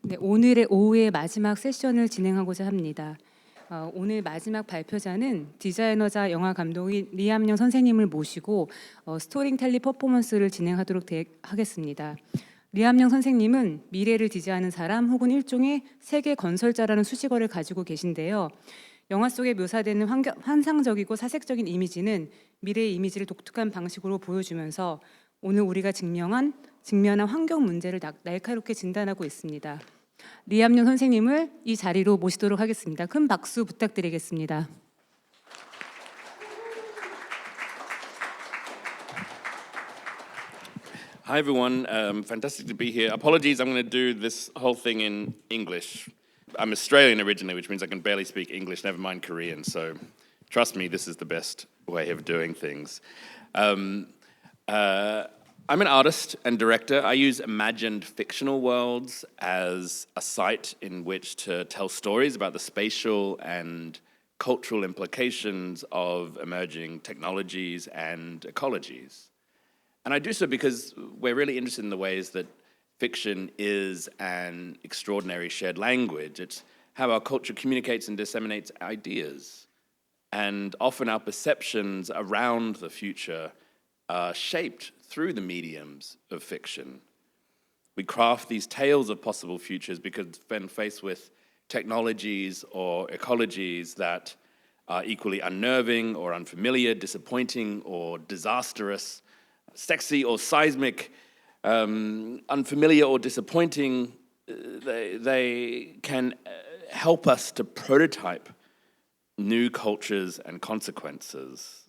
네, 오늘의 오후의 마지막 세션을 진행하고자 합니다. 오늘 마지막 발표자는 디자이너자 영화감독인 리암영 선생님을 모시고 스토리텔링 퍼포먼스를 진행하도록 하겠습니다. 리암영 선생님은 미래를 디자인하는 사람 혹은 일종의 세계 건설자라는 수식어를 가지고 계신데요. 영화 속에 묘사되는 환상적이고 사색적인 이미지는 미래의 이미지를 독특한 방식으로 보여주면서 오늘 우리가 직면한 환경 문제를 날카롭게 진단하고 있습니다. 리암영 선생님을 이 자리로 모시도록 하겠습니다. 큰 박수 부탁드리겠습니다. Hi everyone, fantastic to be here. Apologies, I'm going to do this whole thing in English. I'm Australian originally, which means I can barely speak English, never mind Korean, so trust me, this is the best way of doing things. I'm an artist and director. I use imagined fictional worlds as a site in which to tell stories about the spatial and cultural implications of emerging technologies and ecologies. And I do so because we're really interested in the ways that fiction is an extraordinary shared language. It's how our culture communicates and disseminates ideas. And often our perceptions around the future are shaped through the mediums of fiction. We craft these tales of possible futures because when faced with technologies or ecologies that are equally unnerving or unfamiliar, disappointing or disastrous, sexy or seismic, unfamiliar or disappointing, they can help us to prototype new cultures and consequences,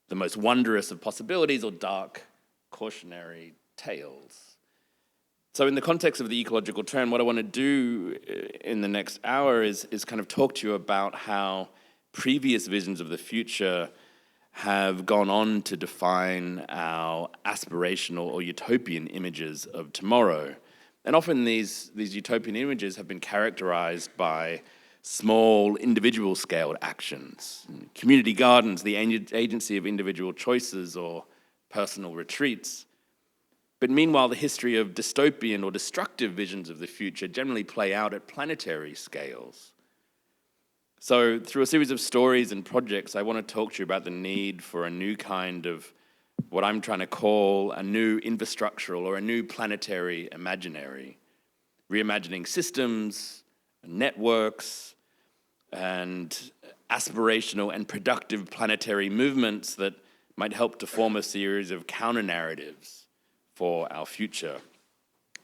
the most wondrous of possibilities or dark cautionary tales. So in the context of the ecological trend, what I want to do in the next hour is kind of talk to you about how previous visions of the future have gone on to define our aspirational or utopian images of tomorrow. And often these utopian images have been characterized by small individual scaled actions, community gardens, the agency of individual choices or personal retreats. But meanwhile, the history of dystopian or destructive visions of the future generally play out at planetary scales. So through a series of stories and projects, I want to talk to you about the need for a new kind of what I'm trying to call a new infrastructural or a new planetary imaginary, reimagining systems, networks, and aspirational and productive planetary movements that might help to form a series of counter-narratives for our future.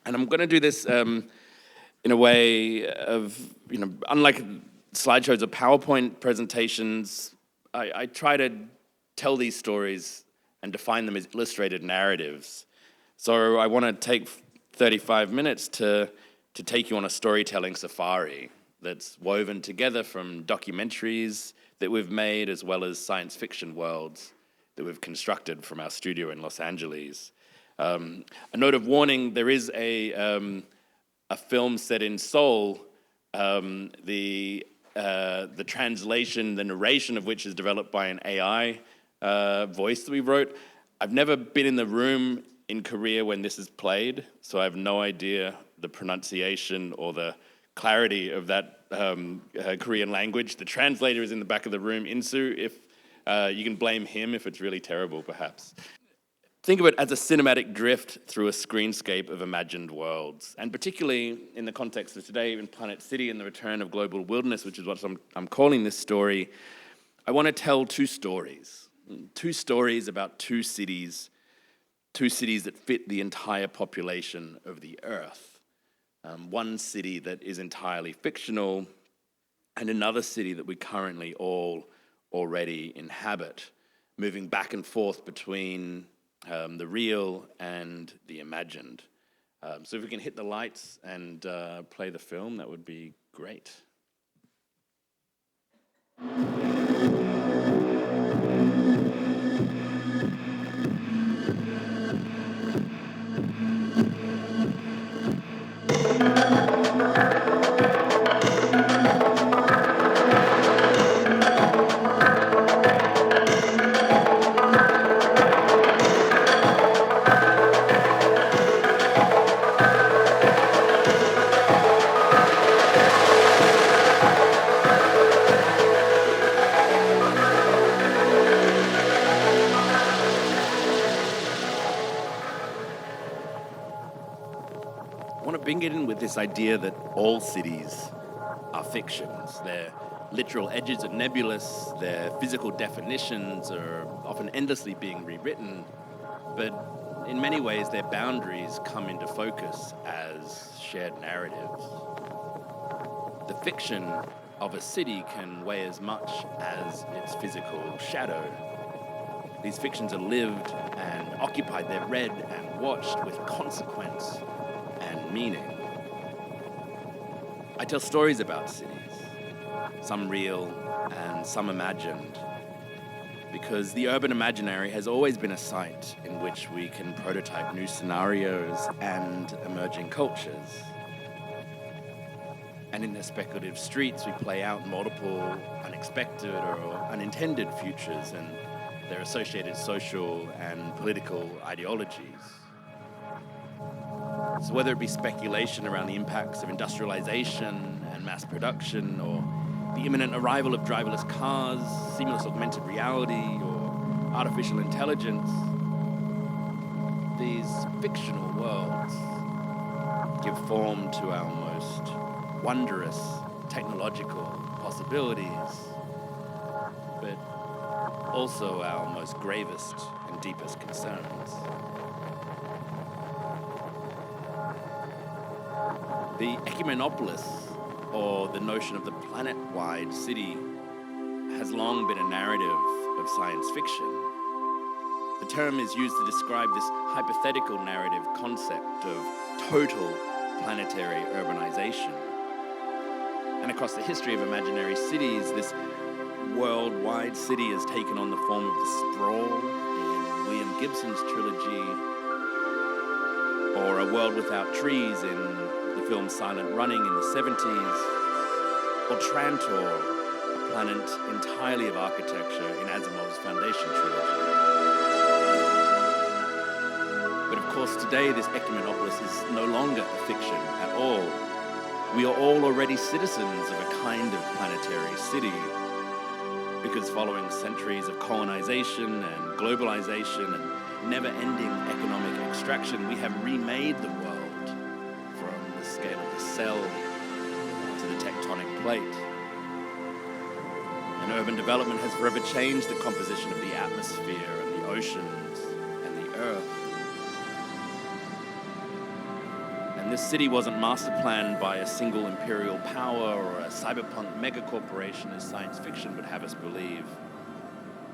And I'm going to do this in a way of, unlike slideshows or PowerPoint presentations, I try to tell these stories and define them as illustrated narratives. So I want to take 35 minutes to take you on a storytelling safari that's woven together from documentaries that we've made as well as science fiction worlds that we've constructed from our studio in Los Angeles. A note of warning, there is a film set in Seoul, the translation, the narration of which is developed by an AI voice that we wrote. I've never been in the room in Korea when this is played, so I have no idea the pronunciation or the clarity of that Korean language. The translator is in the back of the room, Insu. If you can blame him if it's really terrible, perhaps. Think of it as a cinematic drift through a screenscape of imagined worlds, and particularly in the context of today in Planet City and the return of global wilderness, which is what I'm calling this story. I want to tell two stories about two cities that fit the entire population of the Earth. One city that is entirely fictional, and another city that we currently all already inhabit, moving back and forth between the real and the imagined. So if we can hit the lights and play the film, that would be great. get in with this idea that all cities are fictions. Their literal edges are nebulous, their physical definitions are often endlessly being rewritten, but in many ways their boundaries come into focus as shared narratives. The fiction of a city can weigh as much as its physical shadow. These fictions are lived and occupied, they're read and watched with consequence and meaning. I tell stories about cities, some real and some imagined, because the urban imaginary has always been a site in which we can prototype new scenarios and emerging cultures. And in the speculative streets, we play out multiple unexpected or unintended futures and their associated social and political ideologies. So whether it be speculation around the impacts of industrialization and mass production, or the imminent arrival of driverless cars, seamless augmented reality, or artificial intelligence, these fictional worlds give form to our most wondrous technological possibilities, but also our most gravest and deepest concerns. The ecumenopolis, or the notion of the planet-wide city, has long been a narrative of science fiction. The term is used to describe this hypothetical narrative concept of total planetary urbanization. And across the history of imaginary cities, this worldwide city has taken on the form of the sprawl in William Gibson's trilogy, or a world without trees in the film Silent Running in the 70s, or Trantor, a planet entirely of architecture in Asimov's Foundation trilogy. But of course today this ecumenopolis is no longer a fiction at all. We are all already citizens of a kind of planetary city, because following centuries of colonization and globalization and never-ending economic extraction, we have remade the world from the scale of the cell to the tectonic plate. And urban development has forever changed the composition of the atmosphere and the oceans and the earth. And this city wasn't master planned by a single imperial power or a cyberpunk megacorporation as science fiction would have us believe.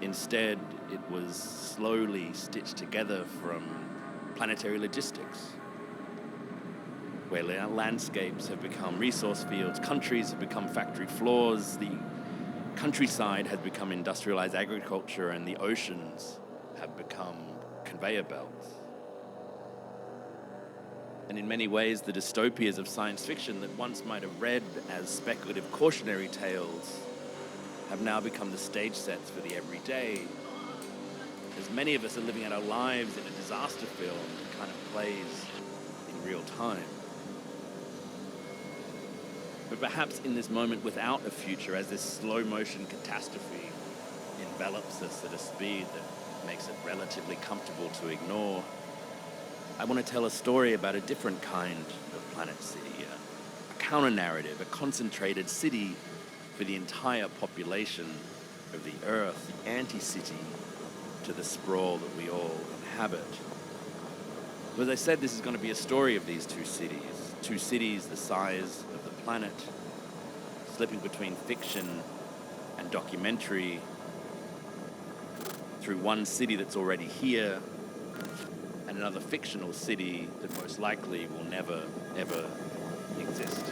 Instead, it was slowly stitched together from planetary logistics, where landscapes have become resource fields, countries have become factory floors, the countryside has become industrialized agriculture, and the oceans have become conveyor belts. And in many ways, the dystopias of science fiction that once might have read as speculative cautionary tales have now become the stage sets for the everyday, as many of us are living out our lives in a disaster film that kind of plays in real time. But perhaps in this moment without a future, as this slow-motion catastrophe envelops us at a speed that makes it relatively comfortable to ignore, I want to tell a story about a different kind of planet city, a counter-narrative, a concentrated city for the entire population of the Earth, the anti-city to the sprawl that we all inhabit. But as I said, this is going to be a story of these two cities the size of the planet, slipping between fiction and documentary, through one city that's already here and another fictional city that most likely will never, ever exist.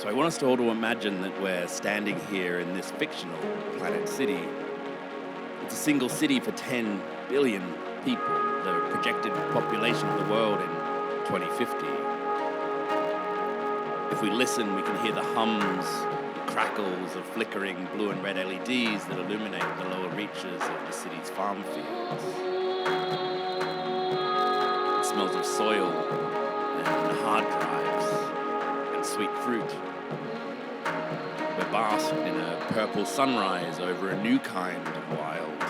So I want us to all to imagine that we're standing here in this fictional planet city. It's a single city for 10 billion people, the projected population of the world in 2050. If we listen, we can hear the hums, crackles of flickering blue and red LEDs that illuminate the lower reaches of the city's farm fields. It smells of soil and hard drives and sweet fruit. We're basked in a purple sunrise over a new kind of wild.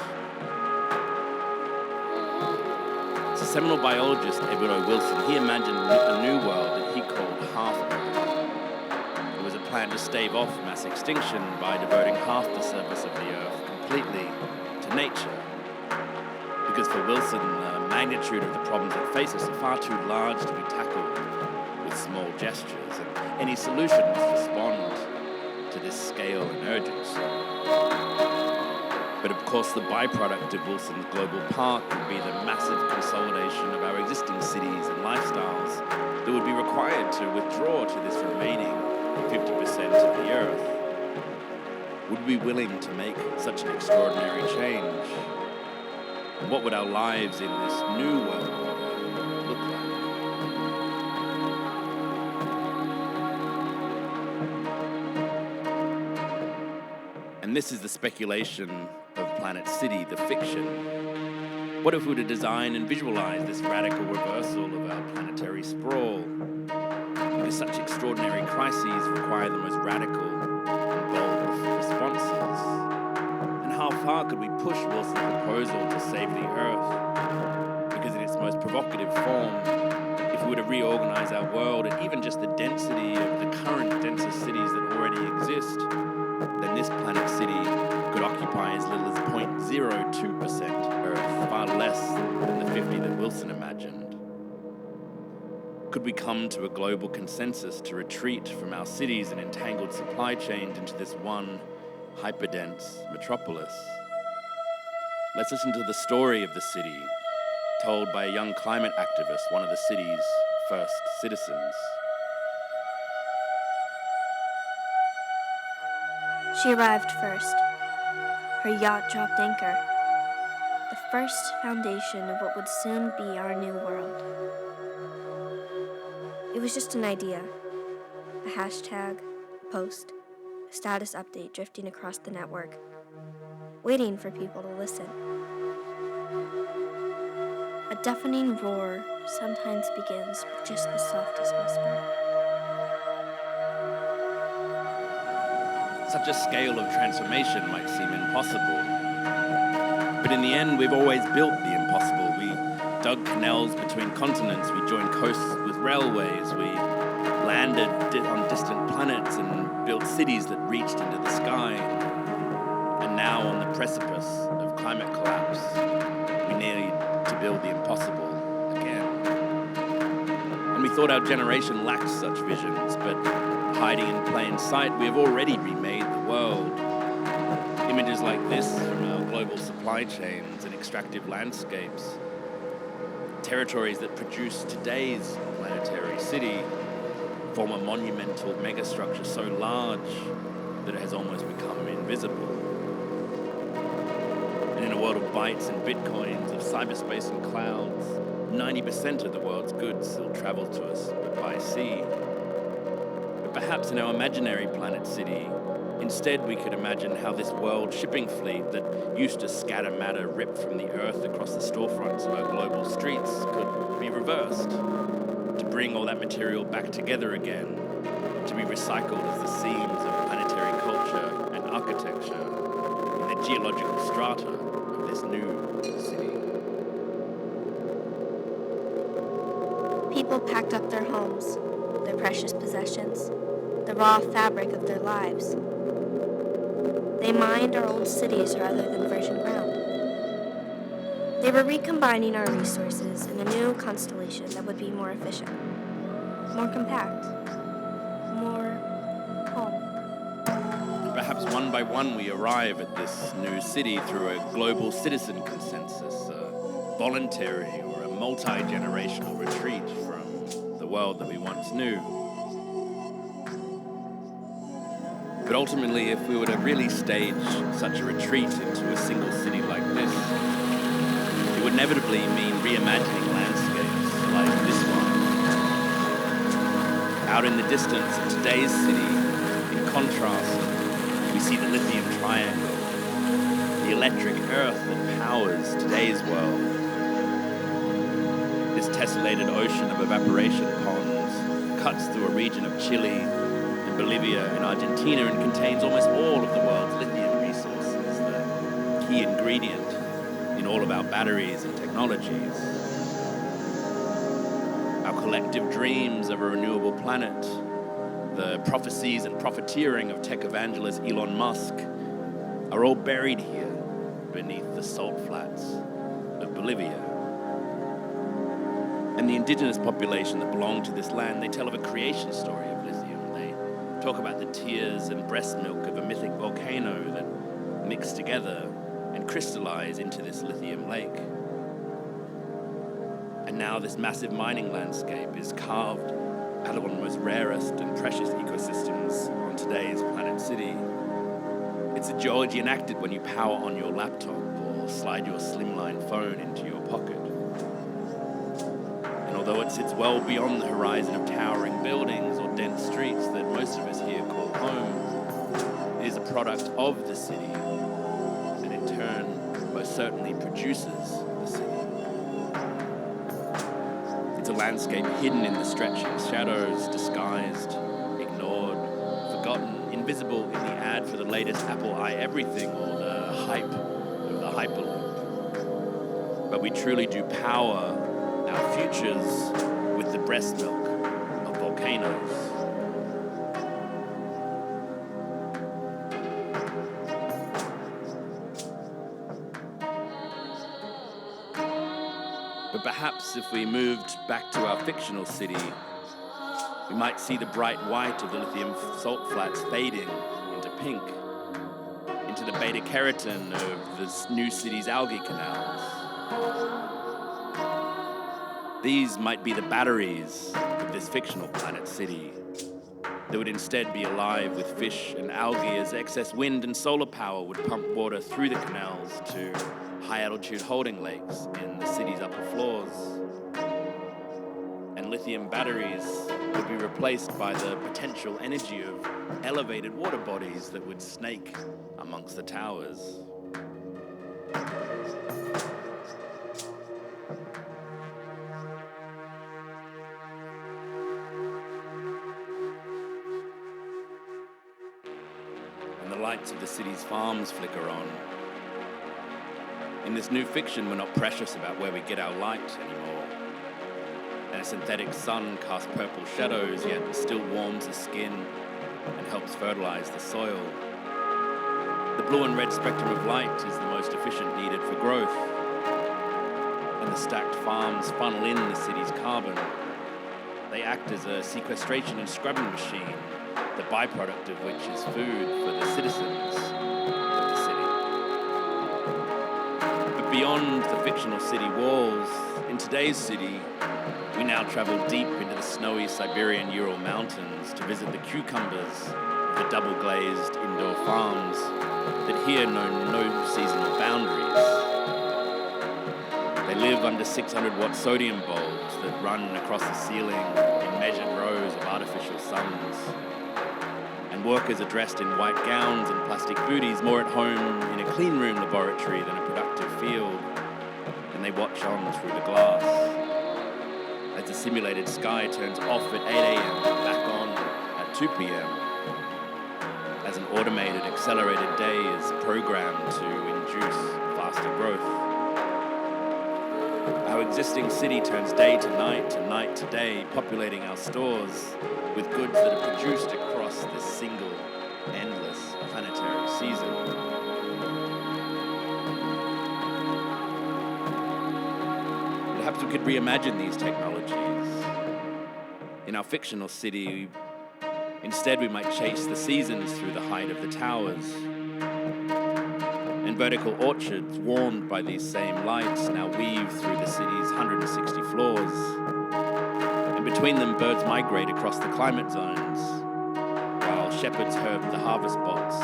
So seminal biologist Edward O. Wilson, he imagined a new world that he called half-Earth. It was a plan to stave off mass extinction by devoting half the surface of the Earth completely to nature. Because for Wilson, the magnitude of the problems that face us are far too large to be tackled with small gestures, and any solution must respond to this scale and urgency. But of course, the byproduct of Wilson's global park would be the massive consolidation of our existing cities and lifestyles that would be required to withdraw to this remaining 50% of the Earth. Would we be willing to make such an extraordinary change? And what would our lives in this new world look like? And this is the speculation of Planet City, the fiction. What if we were to design and visualize this radical reversal of our planetary sprawl? Because such extraordinary crises require the most radical and bold responses. And how far could we push Wilson's proposal to save the Earth? Because in its most provocative form, if we were to reorganize our world and even just the density of the current denser cities that already exist, then this planet city could occupy as little as 0.02% Earth, far less than the 50 that Wilson imagined. Could we come to a global consensus to retreat from our cities and entangled supply chains into this one hyperdense metropolis? Let's listen to the story of the city, told by a young climate activist, one of the city's first citizens. She arrived first. Her yacht dropped anchor. The first foundation of what would soon be our new world. It was just an idea. A hashtag, a post, a status update drifting across the network, waiting for people to listen. A deafening roar sometimes begins with just the softest whisper. Such a scale of transformation might seem impossible. But in the end, we've always built the impossible. We dug canals between continents, we joined coasts with railways, we landed on distant planets and built cities that reached into the sky. And now, on the precipice of climate collapse, we need to build the impossible again. And we thought our generation lacked such visions, but hiding in plain sight, we have already remade the world. Images like this from our global supply chains and extractive landscapes, territories that produce today's planetary city, form a monumental megastructure so large that it has almost become invisible. And in a world of bytes and bitcoins, of cyberspace and clouds, 90% of the world's goods still travel to us but by sea. Perhaps in our imaginary planet city, instead we could imagine how this world shipping fleet that used to scatter matter ripped from the earth across the storefronts of our global streets could be reversed, to bring all that material back together again, to be recycled as the seams of planetary culture and architecture in the geological strata of this new city. People packed up their homes, their precious possessions, the raw fabric of their lives. They mined our old cities rather than virgin ground. They were recombining our resources in a new constellation that would be more efficient, more compact, more home. Perhaps one by one we arrive at this new city through a global citizen consensus, a voluntary or a multi-generational retreat from the world that we once knew. But ultimately, if we were to really stage such a retreat into a single city like this, it would inevitably mean reimagining landscapes like this one. Out in the distance of today's city, in contrast, we see the lithium triangle, the electric earth that powers today's world. This tessellated ocean of evaporation ponds cuts through a region of Chile and Bolivia and Argentina and contains almost all of the world's lithium resources, the key ingredient in all of our batteries and technologies. Our collective dreams of a renewable planet, the prophecies and profiteering of tech evangelist Elon Musk are all buried here beneath the salt flats of Bolivia. And the indigenous population that belong to this land, they tell of a creation story of lithium. They talk about the tears and breast milk of a mythic volcano that mix together and crystallize into this lithium lake. And now this massive mining landscape is carved out of one of the most rarest and precious ecosystems on today's planet city. It's a geology enacted when you power on your laptop or slide your slimline phone into your pocket. And although it sits well beyond the horizon of towering buildings or dense streets that most of us here call home, it is a product of the city and in turn most certainly produces the city. It's a landscape hidden in the stretching shadows, disguised, ignored, forgotten, invisible in the ad for the latest Apple iEverything or the hype of the Hyperloop. But we truly do power our futures with the breast milk of volcanoes. But perhaps if we moved back to our fictional city, we might see the bright white of the lithium salt flats fading into pink, into the beta keratin of this new city's algae canals. These might be the batteries of this fictional planet city that would instead be alive with fish and algae as excess wind and solar power would pump water through the canals to high-altitude holding lakes in the city's upper floors. And lithium batteries would be replaced by the potential energy of elevated water bodies that would snake amongst the towers. And the lights of the city's farms flicker on. In this new fiction, we're not precious about where we get our light anymore. And a synthetic sun casts purple shadows, yet still warms the skin and helps fertilize the soil. The blue and red spectrum of light is the most efficient needed for growth. And the stacked farms funnel in the city's carbon. They act as a sequestration and scrubbing machine, the byproduct of which is food for the citizens of the city. But beyond the fictional city walls, in today's city, we now travel deep into the snowy Siberian Ural Mountains to visit the cucumbers of the double-glazed indoor farms that here know no seasonal boundaries. They live under 600-watt sodium bulbs that run across the ceiling in measured rows of artificial suns. And workers are dressed in white gowns and plastic booties, more at home in a clean room laboratory than a productive field, and they watch on through the glass as the simulated sky turns off at 8 a.m. and back on at 2 p.m. as an automated, accelerated day is programmed to induce faster growth. Our existing city turns day to night to day, populating our stores with goods that are produced across this single, endless planetary season. Perhaps we could reimagine these technologies. In our fictional city, instead we might chase the seasons through the height of the towers. And vertical orchards, warmed by these same lights, now weave through the city's 160 floors. And between them, birds migrate across the climate zones, while shepherds herb the harvest plots,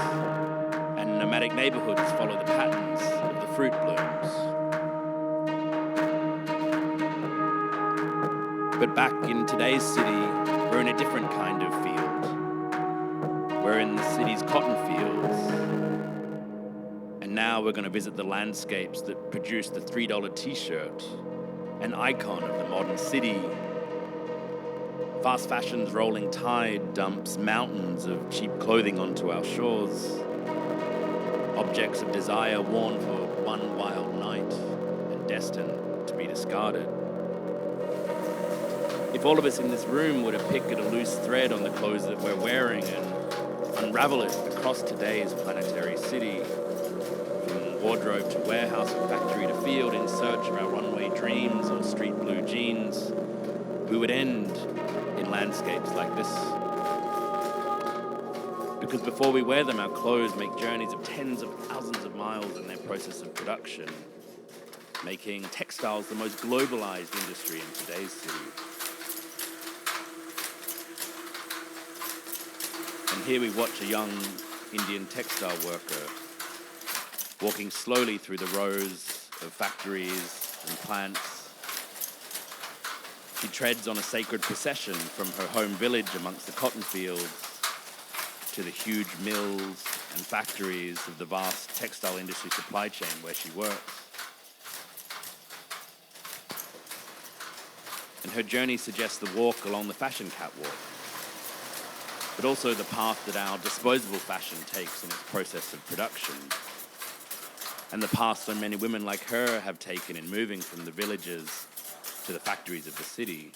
and nomadic neighborhoods follow the patterns of the fruit blooms. But back in today's city, we're in a different kind of field. We're in the city's cotton fields. And now we're going to visit the landscapes that produce the $3 t-shirt, an icon of the modern city. Fast fashion's rolling tide dumps mountains of cheap clothing onto our shores. Objects of desire worn for one wild night and destined to be discarded. If all of us in this room were to pick at a loose thread on the clothes that we're wearing and unravel it across today's planetary city, from wardrobe to warehouse and factory to field in search of our runway dreams or street blue jeans, we would end in landscapes like this. Because before we wear them, our clothes make journeys of tens of thousands of miles in their process of production, making textiles the most globalized industry in today's city. And here we watch a young Indian textile worker walking slowly through the rows of factories and plants. She treads on a sacred procession from her home village amongst the cotton fields to the huge mills and factories of the vast textile industry supply chain where she works. And her journey suggests the walk along the fashion catwalk, but also the path that our disposable fashion takes in its process of production, and the path so many women like her have taken in moving from the villages to the factories of the city.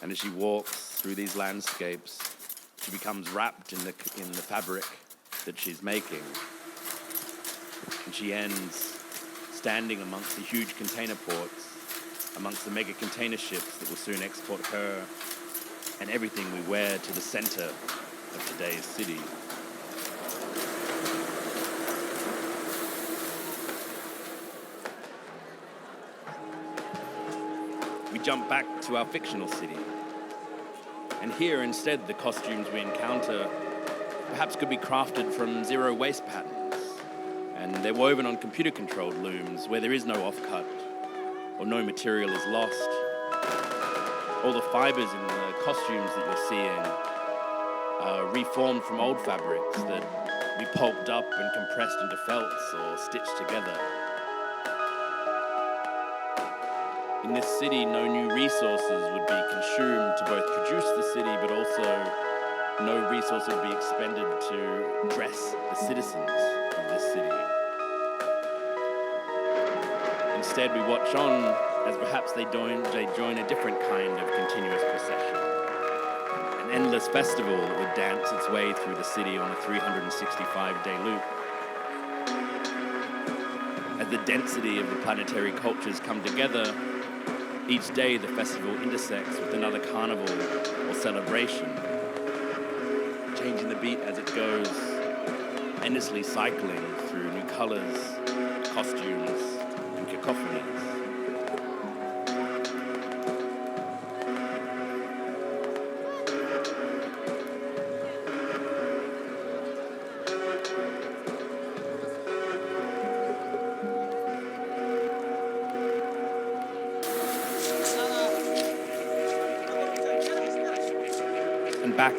And as she walks through these landscapes, she becomes wrapped in the fabric that she's making. And she ends standing amongst the huge container ports, amongst the mega container ships that will soon export her and everything we wear to the center of today's city. We jump back to our fictional city. And here, instead, the costumes we encounter perhaps could be crafted from zero waste patterns. And they're woven on computer-controlled looms where there is no off-cut or no material is lost. All the fibers in the costumes that you're seeing are reformed from old fabrics that we pulped up and compressed into felts or stitched together. In this city, no new resources would be consumed to both produce the city, but also no resource would be expended to dress the citizens of this city. Instead, we watch on as perhaps they join a different kind of continuous procession. An endless festival that would dance its way through the city on a 365-day loop. As the density of the planetary cultures come together, each day the festival intersects with another carnival or celebration, changing the beat as it goes, endlessly cycling through new colors, costumes, and cacophonies. And back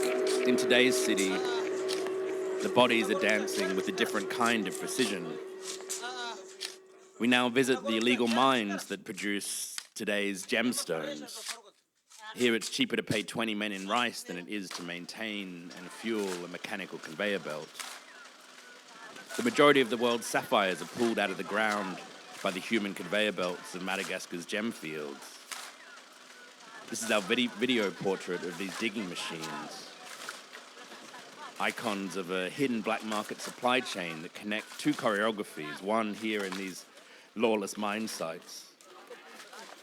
in today's city, the bodies are dancing with a different kind of precision. We now visit the illegal mines that produce today's gemstones. Here it's cheaper to pay 20 men in rice than it is to maintain and fuel a mechanical conveyor belt. The majority of the world's sapphires are pulled out of the ground by the human conveyor belts of Madagascar's gem fields. This is our video portrait of these digging machines. Icons of a hidden black market supply chain that connect two choreographies, one here in these lawless mine sites,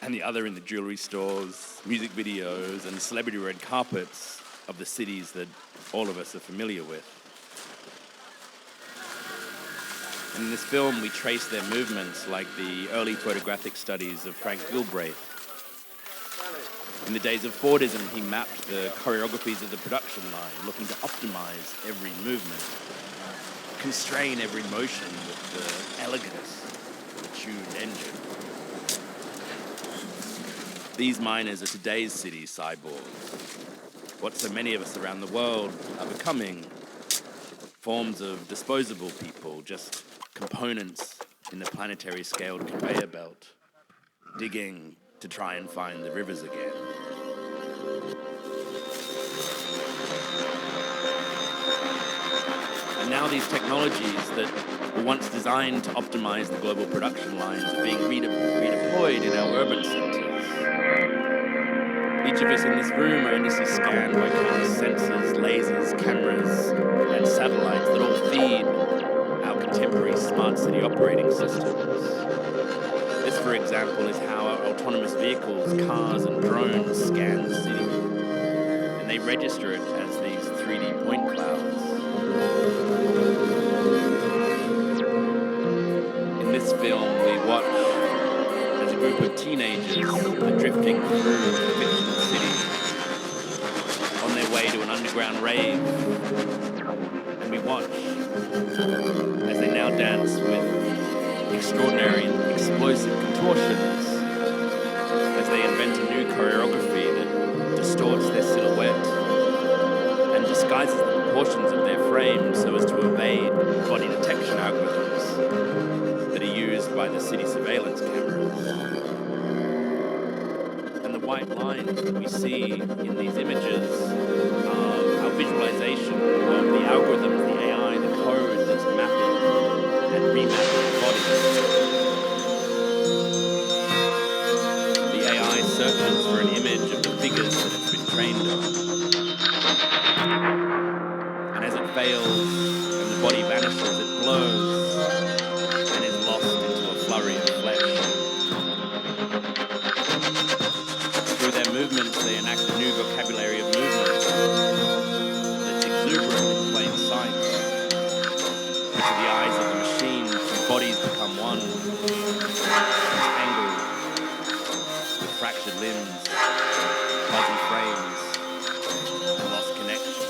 and the other in the jewelry stores, music videos, and celebrity red carpets of the cities that all of us are familiar with. In this film, we trace their movements like the early photographic studies of Frank Gilbreth. In In the days of Fordism, he mapped the choreographies of the production line, looking to optimize every movement, constrain every motion with the elegance of a tuned engine. These miners are today's city cyborgs. What so many of us around the world are becoming, forms of disposable people, just components in the planetary scaled conveyor belt, digging to try and find the rivers again. And now these technologies that were once designed to optimize the global production lines are being redeployed in our urban centers. Each of us in this room are endlessly scanned by countless sensors, lasers, cameras, and satellites that all feed our contemporary smart city operating systems. This, for example, is how our autonomous vehicles, cars, and drones scan the city. And they register it as these 3D point clouds. In this film, we watch as a group of teenagers are drifting through a fictional city on their way to an underground rave. And we watch as they now dance with extraordinary and explosive contortions, as they invent a new choreography that distorts their silhouette and disguises the proportions of their frames so as to evade body detection algorithms that are used by the city surveillance cameras. And the white lines that we see in these images are our visualization of the algorithms, the AI, the code that's mapping and remapping bodies. The AI searches for an image of the figures that it's been trained on. And as it fails and the body vanishes, it blurs and is lost into a flurry of flesh. Through their movements, they enact a new vocabulary of movement that's exuberant in plain sight. Which are the eyes of the machine, whose bodies become one, entangled with fractured limbs, fuzzy frames, and lost connections.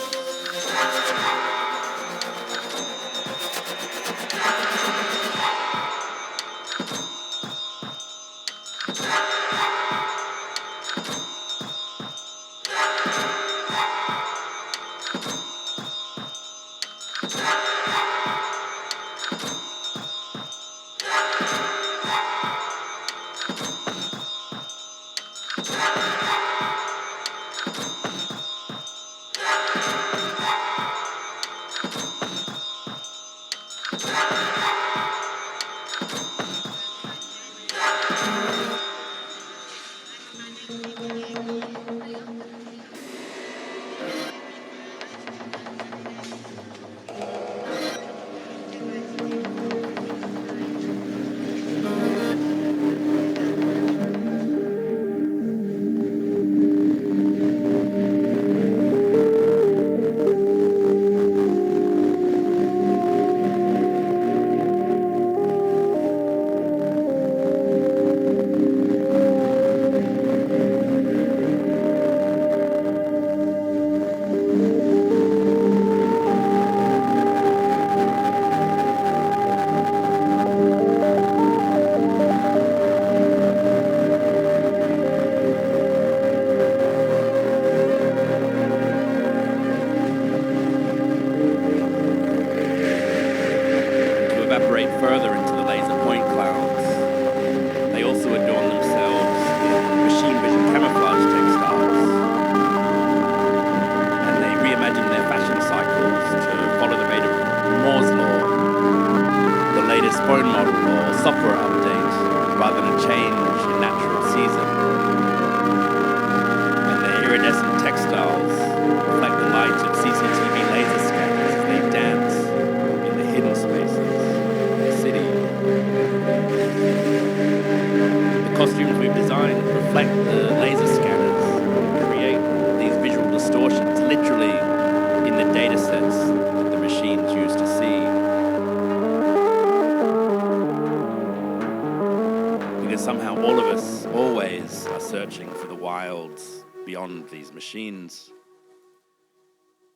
Further into the laser point clouds, they also adorn themselves in machine vision camouflage textiles, and they reimagine their fashion cycles to follow the mate of Moore's law, the latest phone model or software update, rather than a change in natural season. And their iridescent textiles reflect the light of CCTV laser scanners as they dance in the hidden spaces. The costumes we've designed reflect the laser scanners and create these visual distortions literally in the data sets that the machines use to see. Because somehow all of us always are searching for the wilds beyond these machines.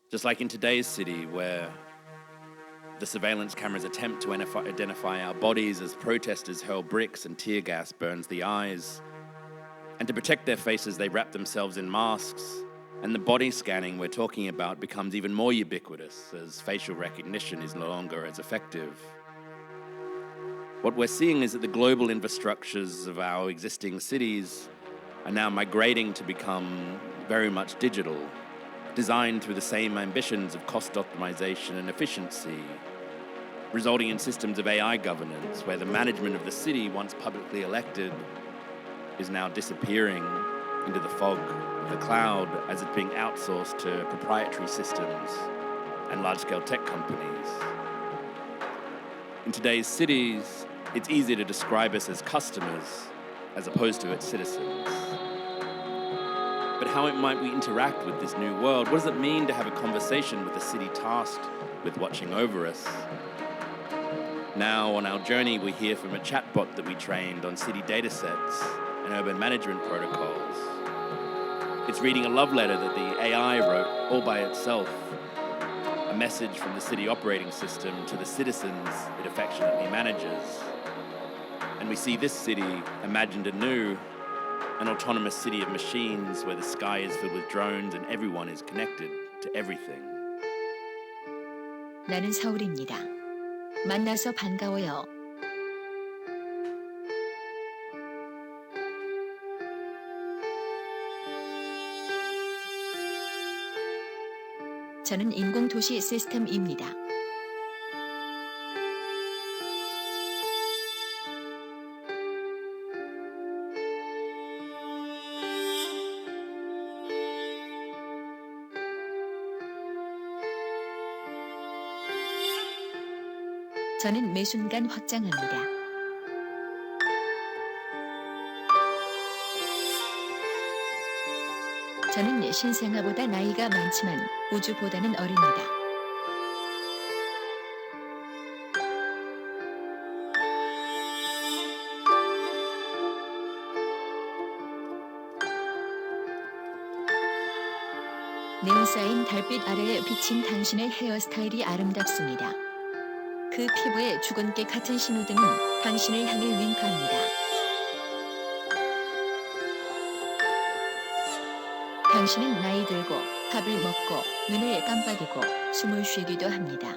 Just like in today's city, where the surveillance cameras attempt to identify our bodies as protesters hurl bricks and tear gas burns the eyes. And to protect their faces, they wrap themselves in masks. And the body scanning we're talking about becomes even more ubiquitous as facial recognition is no longer as effective. What we're seeing is that the global infrastructures of our existing cities are now migrating to become very much digital, designed through the same ambitions of cost optimization and efficiency, resulting in systems of AI governance where the management of the city, once publicly elected, is now disappearing into the fog of the cloud as it's being outsourced to proprietary systems and large-scale tech companies. In today's cities, it's easy to describe us as customers as opposed to its citizens. But how might we interact with this new world? What does it mean to have a conversation with a city tasked with watching over us? Now, on our journey, we hear from a chatbot that we trained on city datasets and urban management protocols. It's reading a love letter that the AI wrote all by itself, a message from the city operating system to the citizens it affectionately manages. And we see this city imagined anew, an autonomous city of machines where the sky is filled with drones and everyone is connected to everything. 나는 서울입니다. 만나서 반가워요. 저는 인공도시 시스템입니다. 저는 매 순간 확장합니다. 저는 신생아보다 나이가 많지만 우주보다는 어립니다. 네온 쌓인 달빛 아래에 비친 당신의 헤어스타일이 아름답습니다. 그 피부의 죽은 깨 같은 신호등은 당신을 향해 윙크합니다. 당신은 나이 들고 밥을 먹고 눈을 깜빡이고 숨을 쉬기도 합니다.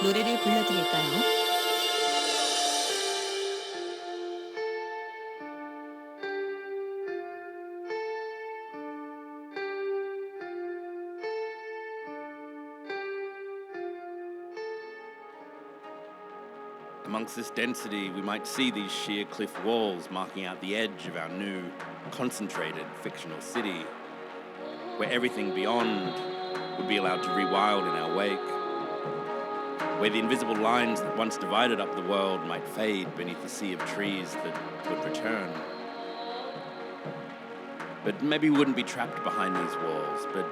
노래를 불러드릴까요? Amongst this density, we might see these sheer cliff walls marking out the edge of our new, concentrated fictional city, where everything beyond would be allowed to rewild in our wake, where the invisible lines that once divided up the world might fade beneath the sea of trees that would return. But maybe we wouldn't be trapped behind these walls, but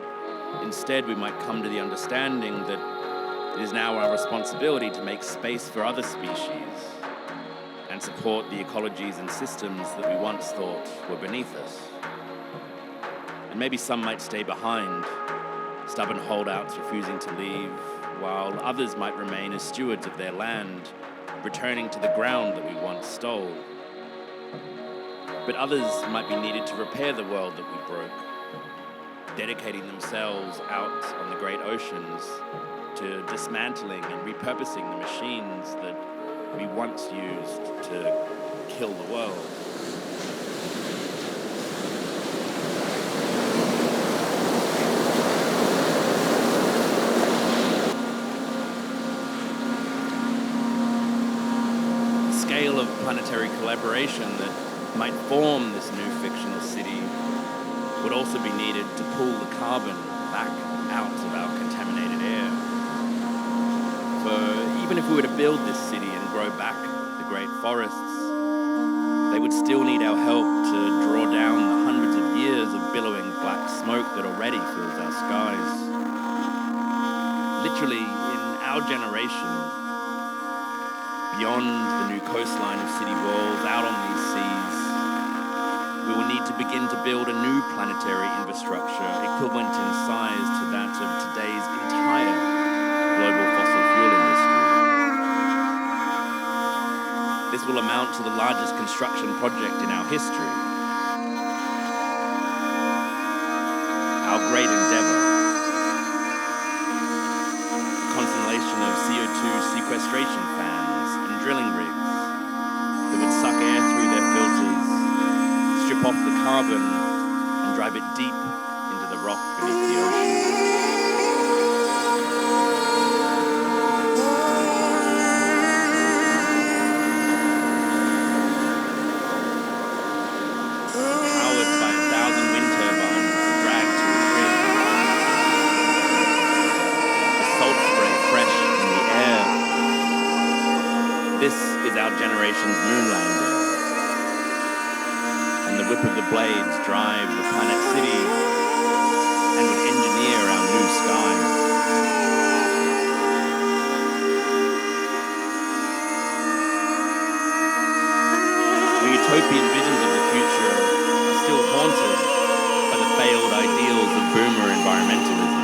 instead we might come to the understanding that it is now our responsibility to make space for other species and support the ecologies and systems that we once thought were beneath us. And maybe some might stay behind, stubborn holdouts refusing to leave, while others might remain as stewards of their land, returning to the ground that we once stole. But others might be needed to repair the world that we broke, dedicating themselves out on the great oceans to dismantling and repurposing the machines that we once used to kill the world. The scale of planetary collaboration that might form this new fictional city would also be needed to pull the carbon back out of our contaminated air. For even if we were to build this city and grow back the great forests, they would still need our help to draw down the hundreds of years of billowing black smoke that already fills our skies. Literally, in our generation, beyond the new coastline of city walls, out on these seas, we will need to begin to build a new planetary infrastructure equivalent in size to that of today's entire global fossil fuel industry. This will amount to the largest construction project in our history. Our great endeavor. A constellation of CO2 sequestration fans and drilling rigs that would suck air through their filters, strip off the carbon, and drive it deep into the rock beneath the ocean. Powered by 1,000 wind turbines dragged to a grid. The salt spray fresh in the air. This is our generation's moon landing. And the whip of the blades drive the planet city and would engineer our new sky. Our utopian visions of the future are still haunted by the failed ideals of boomer environmentalism.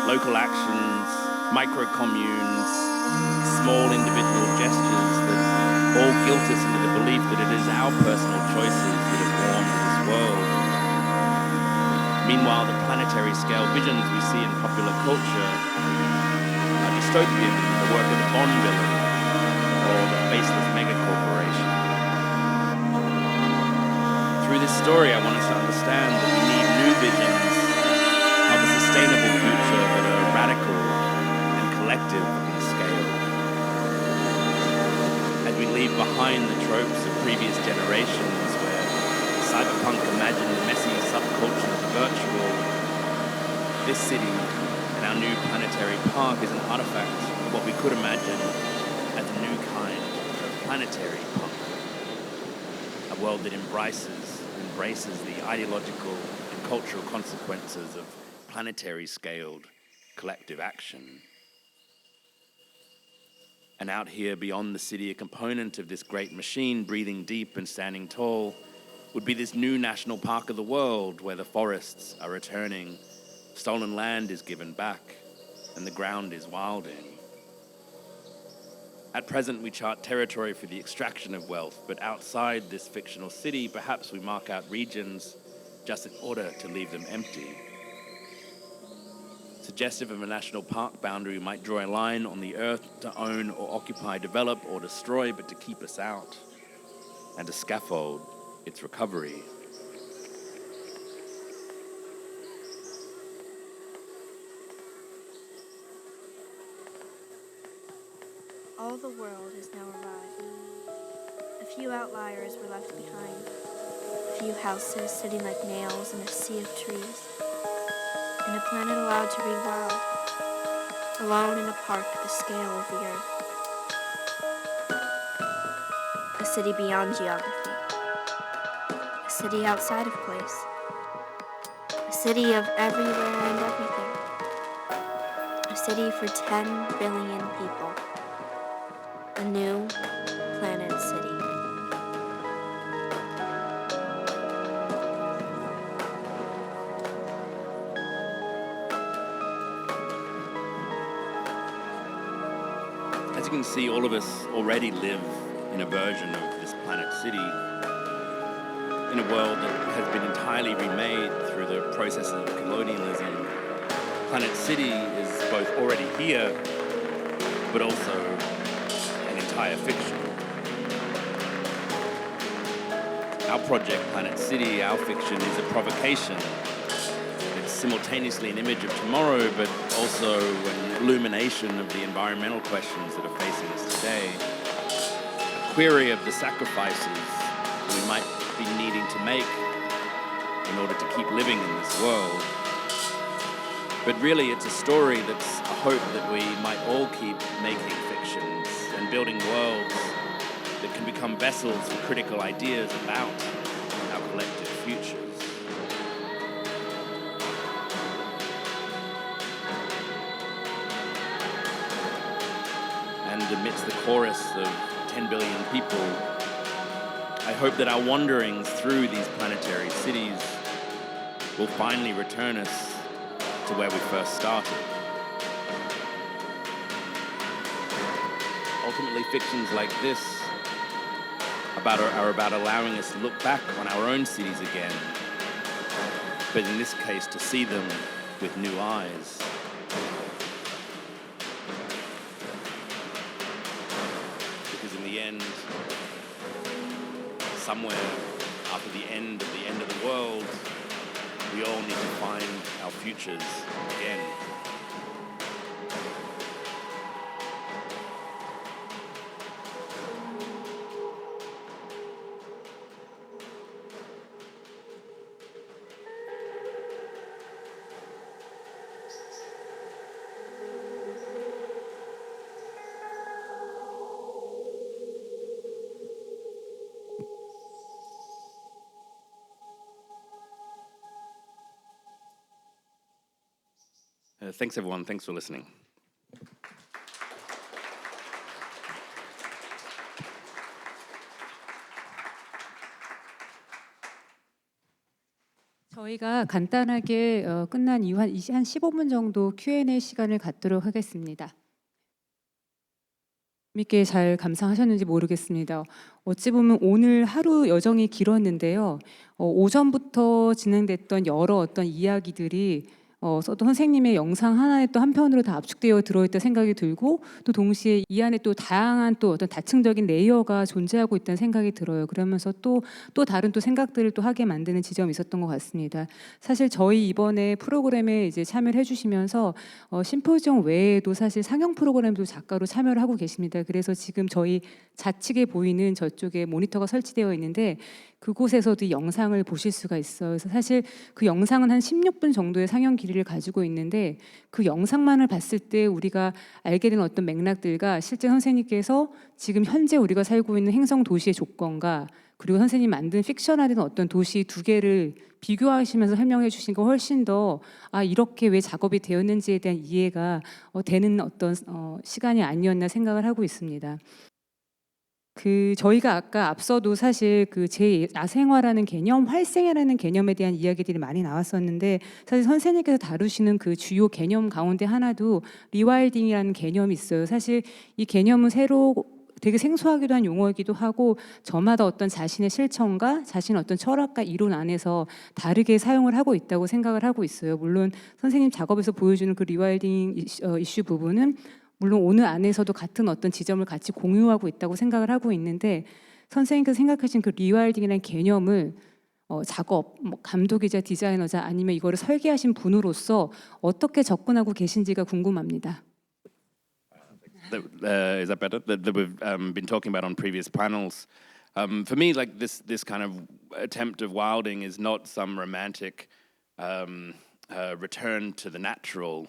Local actions, micro-communes, small individual gestures that all guilt us into the belief that it is our personal choices that have formed this world. Meanwhile, the planetary scale visions we see in popular culture are dystopian in the work of the Bond villain or the faceless megacorporation. Through this story, I want us to understand that we need new visions of a sustainable future that are radical and collective in scale. As we leave behind the tropes of previous generations where cyberpunk imagined messy subculture of the virtual, this city and our new planetary park is an artifact of what we could imagine as a new kind of planetary punk. A world that embraces the ideological and cultural consequences of planetary-scaled collective action. And out here beyond the city, a component of this great machine, breathing deep and standing tall, would be this new national park of the world where the forests are returning, stolen land is given back, and the ground is wilding. At present, we chart territory for the extraction of wealth, but outside this fictional city, perhaps we mark out regions just in order to leave them empty. Suggestive of a national park boundary, we might draw a line on the earth to own or occupy, develop or destroy, but to keep us out, and to scaffold its recovery. All the world has now arrived. A few outliers were left behind. A few houses sitting like nails in a sea of trees. And a planet allowed to be wild. Alone in a park the scale of the earth. A city beyond geography. A city outside of place. A city of everywhere and everything. A city for 10 billion people. A new planet city. As you can see, all of us already live in a version of this planet city, in a world that has been entirely remade through the process of colonialism. Planet City is both already here, but also an entire fiction. Our project, Planet City, our fiction, is a provocation. It's simultaneously an image of tomorrow, but also an illumination of the environmental questions that are facing us today. A query of the sacrifices we might be needing to make in order to keep living in this world. But really, it's a story that's a hope that we might all keep making fictions and building worlds that can become vessels for critical ideas about our collective futures. And and amidst the chorus of 10 billion people, I hope that our wanderings through these planetary cities will finally return us to where we first started. Ultimately, fictions like this are about allowing us to look back on our own cities again, but in this case, to see them with new eyes. Because in the end, somewhere after the end of the world, we all need to find our futures again. Thanks everyone. Thanks for listening. 저희가 간단하게 끝난 이후 한 15분 정도 Q&A 시간을 갖도록 하겠습니다. 재밌게 잘 감상하셨는지 모르겠습니다. 어찌 보면 오늘 하루 여정이 길었는데요. 오전부터 진행됐던 여러 어떤 이야기들이 또 선생님의 영상 하나에 또 한편으로 다 압축되어 들어있다 생각이 들고, 또 동시에 이 안에 또 다양한 또 어떤 다층적인 레이어가 존재하고 있다는 생각이 들어요. 그러면서 또 다른 또 생각들을 또 하게 만드는 지점이 있었던 것 같습니다. 사실 저희 이번에 프로그램에 이제 참여를 해주시면서 심포지엄 외에도 사실 상영 프로그램도 작가로 참여를 하고 계십니다. 그래서 지금 저희 좌측에 보이는 저쪽에 모니터가 설치되어 있는데 그곳에서도 이 영상을 보실 수가 있어요. 그래서 사실 그 영상은 한 16분 정도의 상영 길이를 가지고 있는데 그 영상만을 봤을 때 우리가 알게 되는 어떤 맥락들과 실제 선생님께서 지금 현재 우리가 살고 있는 행성 도시의 조건과 그리고 선생님이 만든 픽션화된 어떤 도시 두 개를 비교하시면서 설명해 주신 거 훨씬 더 이렇게 왜 작업이 되었는지에 대한 이해가 되는 어떤 시간이 아니었나 생각을 하고 있습니다. 저희가 아까 앞서도 사실 제 야생화라는 개념, 활생애라는 개념에 대한 이야기들이 많이 나왔었는데, 사실 선생님께서 다루시는 그 주요 개념 가운데 하나도 리와일딩이라는 개념이 있어요. 사실 이 개념은 새로 되게 생소하기도 한 용어이기도 하고 저마다 어떤 자신의 실천과 자신의 어떤 철학과 이론 안에서 다르게 사용을 하고 있다고 생각을 하고 있어요. 물론 선생님 작업에서 보여주는 그 리와일딩 이슈 부분은 물론 오늘 안에서도 같은 어떤 지점을 같이 공유하고 있다고 생각을 하고 있는데, 선생님께서 생각하신 그 리와일딩이라는 개념을 작업, 감독이자 디자이너자 아니면 이거를 설계하신 분으로서 어떻게 접근하고 계신지가 궁금합니다. Is that better? That we've been talking about on previous panels. For me, like this kind of attempt of wilding is not some romantic return to the natural.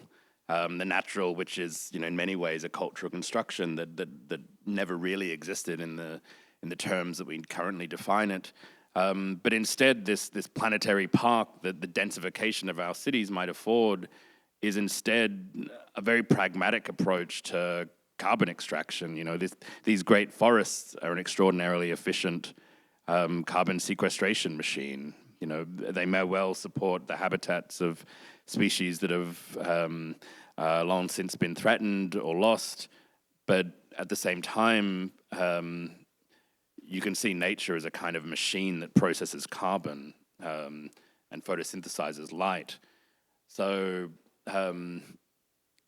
The natural, which is, in many ways a cultural construction that never really existed in the terms that we currently define it. But instead, this planetary park that the densification of our cities might afford is instead a very pragmatic approach to carbon extraction. These great forests are an extraordinarily efficient carbon sequestration machine. They may well support the habitats of species that have long since been threatened or lost, but at the same time, you can see nature as a kind of machine that processes carbon and photosynthesizes light. So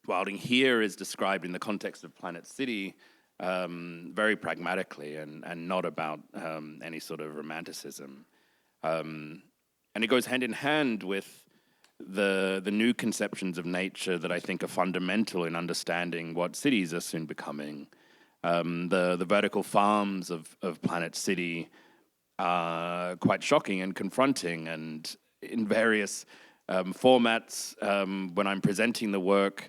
wilding here is described in the context of Planet City very pragmatically and not about any sort of romanticism. And it goes hand in hand with the new conceptions of nature that I think are fundamental in understanding what cities are soon becoming. The vertical farms of Planet City are quite shocking and confronting, and in various formats when I'm presenting the work,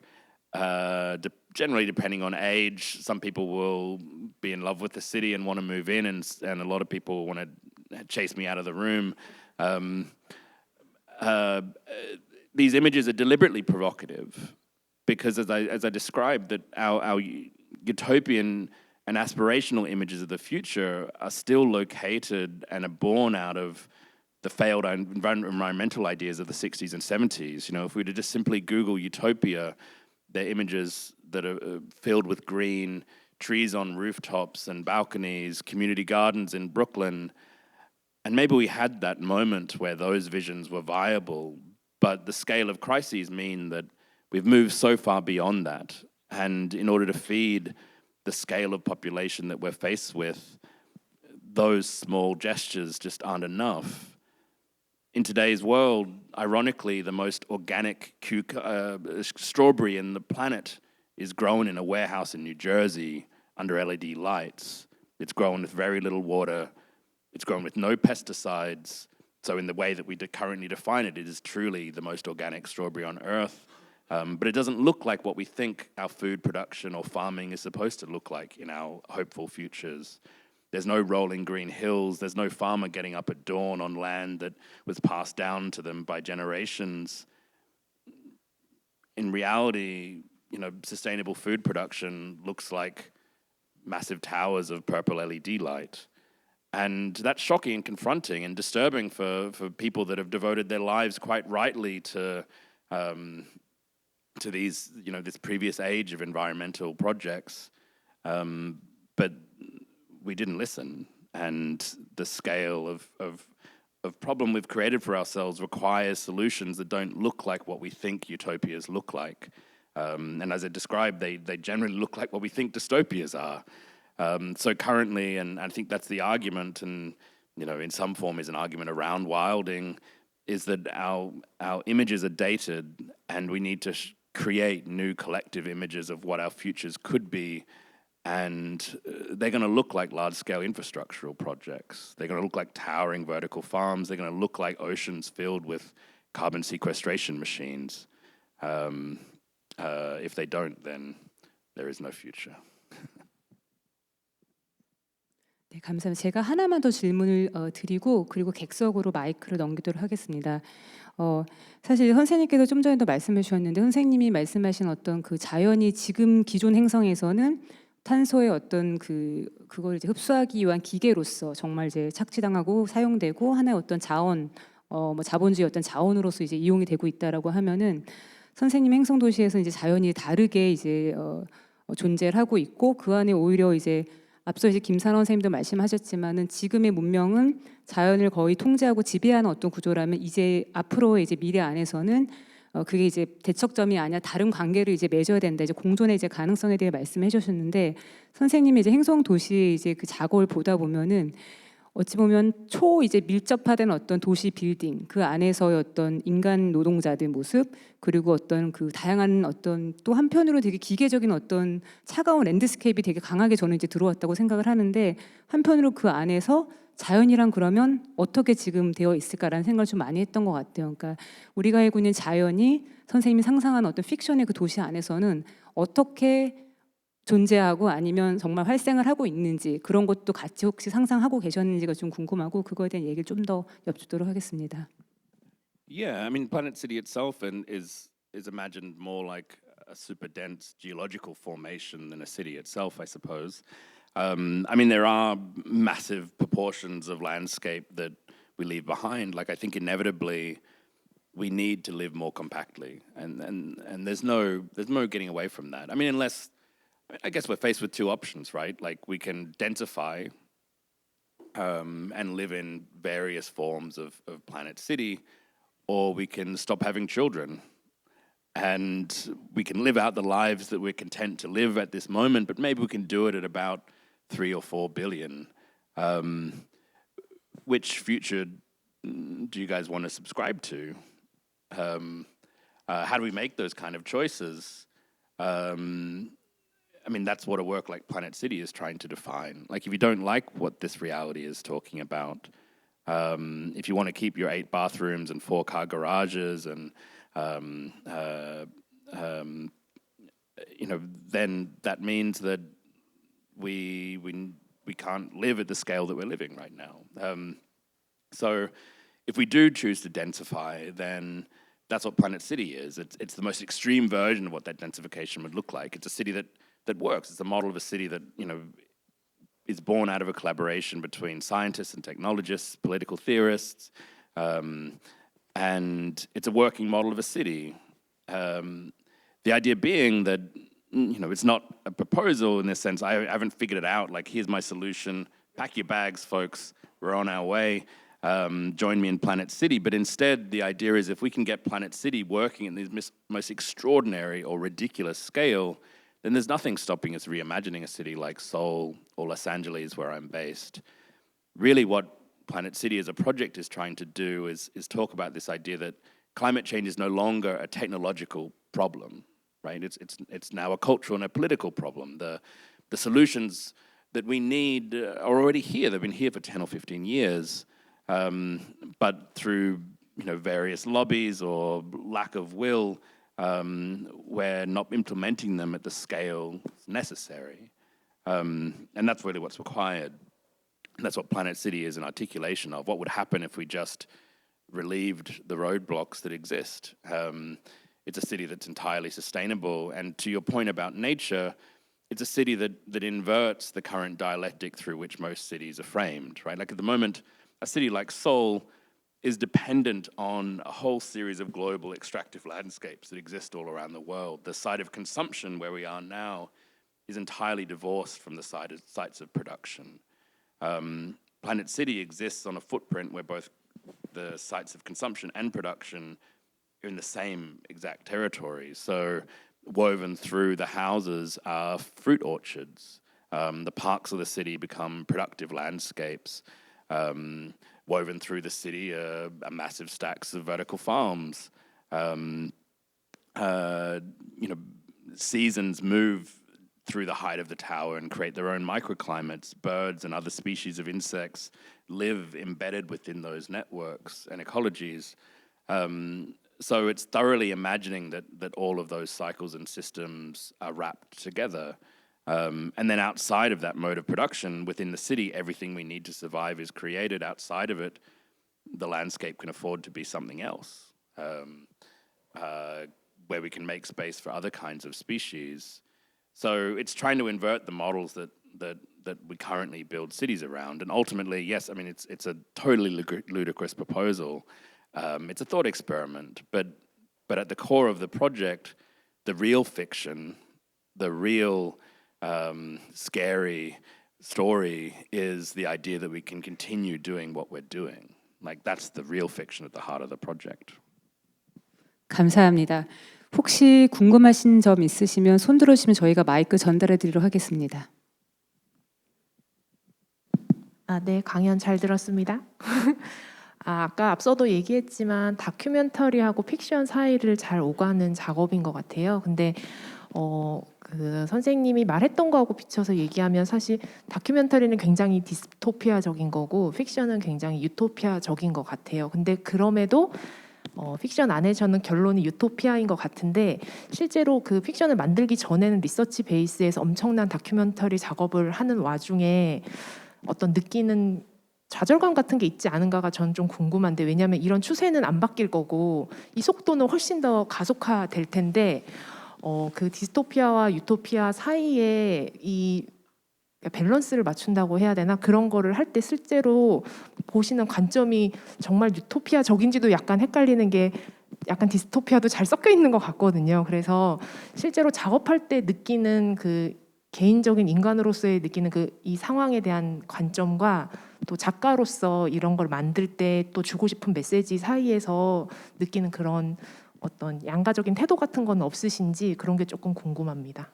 generally depending on age, some people will be in love with the city and want to move in, and a lot of people want to chase me out of the room. These images are deliberately provocative because, as I described, that our utopian and aspirational images of the future are still located and are born out of the failed environmental ideas of the 60s and 70s. You know, if we were to just simply Google utopia, they're images that are filled with green, trees on rooftops and balconies, community gardens in Brooklyn. And maybe we had that moment where those visions were viable, but the scale of crises mean that we've moved so far beyond that. And in order to feed the scale of population that we're faced with, those small gestures just aren't enough. In today's world, ironically, the most organic strawberry in the planet is grown in a warehouse in New Jersey under LED lights. It's grown with very little water. It's grown with no pesticides. So in the way that we currently define it, it is truly the most organic strawberry on earth. But it doesn't look like what we think our food production or farming is supposed to look like in our hopeful futures. There's no rolling green hills. There's no farmer getting up at dawn on land that was passed down to them by generations. In reality, you know, sustainable food production looks like massive towers of purple LED light. And that's shocking and confronting and disturbing for people that have devoted their lives quite rightly to these, you know, this previous age of environmental projects. But we didn't listen. And the scale of problem we've created for ourselves requires solutions that don't look like what we think utopias look like. And as I described, they generally look like what we think dystopias are. So currently, and I think that's the argument, and you know, in some form is an argument around wilding, is that our images are dated, and we need to create new collective images of what our futures could be, and they're going to look like large-scale infrastructural projects. They're going to look like towering vertical farms. They're going to look like oceans filled with carbon sequestration machines. If they don't, then there is no future. 네, 감사합니다. 제가 하나만 더 질문을 드리고 그리고 객석으로 마이크를 넘기도록 하겠습니다. 사실 선생님께서 좀 전에도 말씀해 주셨는데 선생님이 말씀하신 어떤 그 자연이 지금 기존 행성에서는 탄소의 어떤 그걸 이제 흡수하기 위한 기계로서 정말 이제 착취당하고 사용되고 하나의 어떤 자원, 뭐 자본주의 어떤 자원으로서 이제 이용이 되고 있다라고 하면은 선생님 행성 도시에서 이제 자연이 다르게 이제 존재를 하고 있고 그 안에 오히려 이제 앞서 이제 김산원 선생님도 말씀하셨지만은 지금의 문명은 자연을 거의 통제하고 지배하는 어떤 구조라면 이제 앞으로의 이제 미래 안에서는 그게 이제 대척점이 아니라 다른 관계를 이제 맺어야 된다. 이제 공존의 이제 가능성에 대해 말씀해 주셨는데 선생님이 이제 행성 도시의 이제 그 작업을 보다 보면은 어찌 보면 이제 밀접화된 어떤 도시 빌딩 그 안에서의 어떤 인간 노동자들 모습 그리고 어떤 그 다양한 어떤 또 한편으로 되게 기계적인 어떤 차가운 랜드스케이프이 되게 강하게 저는 이제 들어왔다고 생각을 하는데 한편으로 그 안에서 자연이란 그러면 어떻게 지금 되어 있을까라는 생각을 좀 많이 했던 것 같아요. 그러니까 우리가 알고 있는 자연이 선생님이 상상한 어떤 픽션의 그 도시 안에서는 어떻게 존재하고 아니면 정말 활생을 하고 있는지 그런 것도 같이 혹시 상상하고 계셨는지가 좀 궁금하고 그거에 대한 얘기를 좀 더 여쭙도록 하겠습니다. Yeah, I mean, Planet City itself is imagined more like a super dense geological formation than a city itself, I suppose. I mean, there are massive proportions of landscape that we leave behind. Like, I think inevitably we need to live more compactly, and there's no getting away from that. I mean, unless I guess we're faced with two options, right? Like we can densify and live in various forms of Planet City, or we can stop having children. And we can live out the lives that we're content to live at this moment, but maybe we can do it at about 3 or 4 billion. Which future do you guys want to subscribe to? How do we make those kind of choices? I mean, that's what a work like Planet City is trying to define. Like, if you don't like what this reality is talking about, if you want to keep your 8 bathrooms and 4-car garages and, you know, then that means that we can't live at the scale that we're living right now. So if we do choose to densify, then that's what Planet City is. It's the most extreme version of what that densification would look like. It's a city that that works. It's a model of a city that, you know, is born out of a collaboration between scientists and technologists, political theorists, and it's a working model of a city. The idea being that, you know, it's not a proposal in this sense. I haven't figured it out. Like, here's my solution. Pack your bags, folks. We're on our way. Join me in Planet City. But instead, the idea is if we can get Planet City working at this most extraordinary or ridiculous scale, then there's nothing stopping us reimagining a city like Seoul or Los Angeles, where I'm based. Really, what Planet City as a project is trying to do is talk about this idea that climate change is no longer a technological problem, right? It's now a cultural and a political problem. The solutions that we need are already here. They've been here for 10 or 15 years, but through, you know, various lobbies or lack of will, we're not implementing them at the scale necessary. And that's really what's required. And that's what Planet City is an articulation of. What would happen if we just relieved the roadblocks that exist? It's a city that's entirely sustainable. And to your point about nature, it's a city that inverts the current dialectic through which most cities are framed, right? Like, at the moment, a city like Seoul is dependent on a whole series of global extractive landscapes that exist all around the world. The site of consumption, where we are now, is entirely divorced from the sites of production. Planet City exists on a footprint where both the sites of consumption and production are in the same exact territory. So woven through the houses are fruit orchards. The parks of the city become productive landscapes. Woven through the city are massive stacks of vertical farms. You know, seasons move through the height of the tower and create their own microclimates. Birds and other species of insects live embedded within those networks and ecologies. So it's thoroughly imagining that all of those cycles and systems are wrapped together. And then outside of that mode of production, within the city, everything we need to survive is created. Outside of it, the landscape can afford to be something else, where we can make space for other kinds of species. So it's trying to invert the models that we currently build cities around. And ultimately, yes, I mean, it's a totally ludicrous proposal. It's a thought experiment, but at the core of the project, the real fiction, the real scary story is the idea that we can continue doing what we're doing. Like, that's the real fiction at the heart of the project. 감사합니다. 혹시 궁금하신 점 있으시면 손 들어주시면 저희가 마이크 전달해 드리도록 하겠습니다. 네, 강연 잘 들었습니다. 아까 앞서도 얘기했지만 다큐멘터리하고 픽션 사이를 잘 오가는 작업인 것 같아요. 근데 그 선생님이 말했던 거하고 비춰서 얘기하면 사실 다큐멘터리는 굉장히 디스토피아적인 거고 픽션은 굉장히 유토피아적인 것 같아요. 근데 그럼에도 픽션 안에서는 결론이 유토피아인 것 같은데 실제로 그 픽션을 만들기 전에는 리서치 베이스에서 엄청난 다큐멘터리 작업을 하는 와중에 어떤 느끼는 좌절감 같은 게 있지 않은가가 저는 좀 궁금한데, 왜냐하면 이런 추세는 안 바뀔 거고 이 속도는 훨씬 더 가속화될 텐데 그 디스토피아와 유토피아 사이에 이 밸런스를 맞춘다고 해야 되나, 그런 거를 할 때 실제로 보시는 관점이 정말 유토피아적인지도 약간 헷갈리는 게 약간 디스토피아도 잘 섞여 있는 것 같거든요. 그래서 실제로 작업할 때 느끼는 그 개인적인 인간으로서의 느끼는 그 이 상황에 대한 관점과 또 작가로서 이런 걸 만들 때 또 주고 싶은 메시지 사이에서 느끼는 그런 어떤 양가적인 태도 같은 건 없으신지, 그런 게 조금 궁금합니다.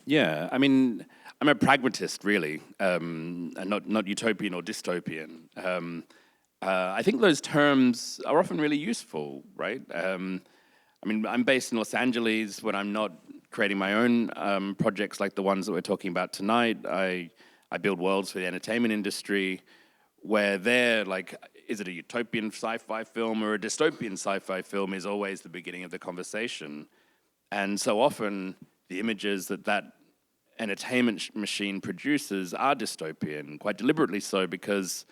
Yeah, I mean, I'm a pragmatist, really, and not utopian or dystopian. I think those terms are often really useful, right? I mean, I'm based in Los Angeles. When I'm not creating my own projects like the ones that we're talking about tonight, I build worlds for the entertainment industry, where they're like, is it a utopian sci-fi film or a dystopian sci-fi film is always the beginning of the conversation. And so often the images that entertainment machine produces are dystopian, quite deliberately so, because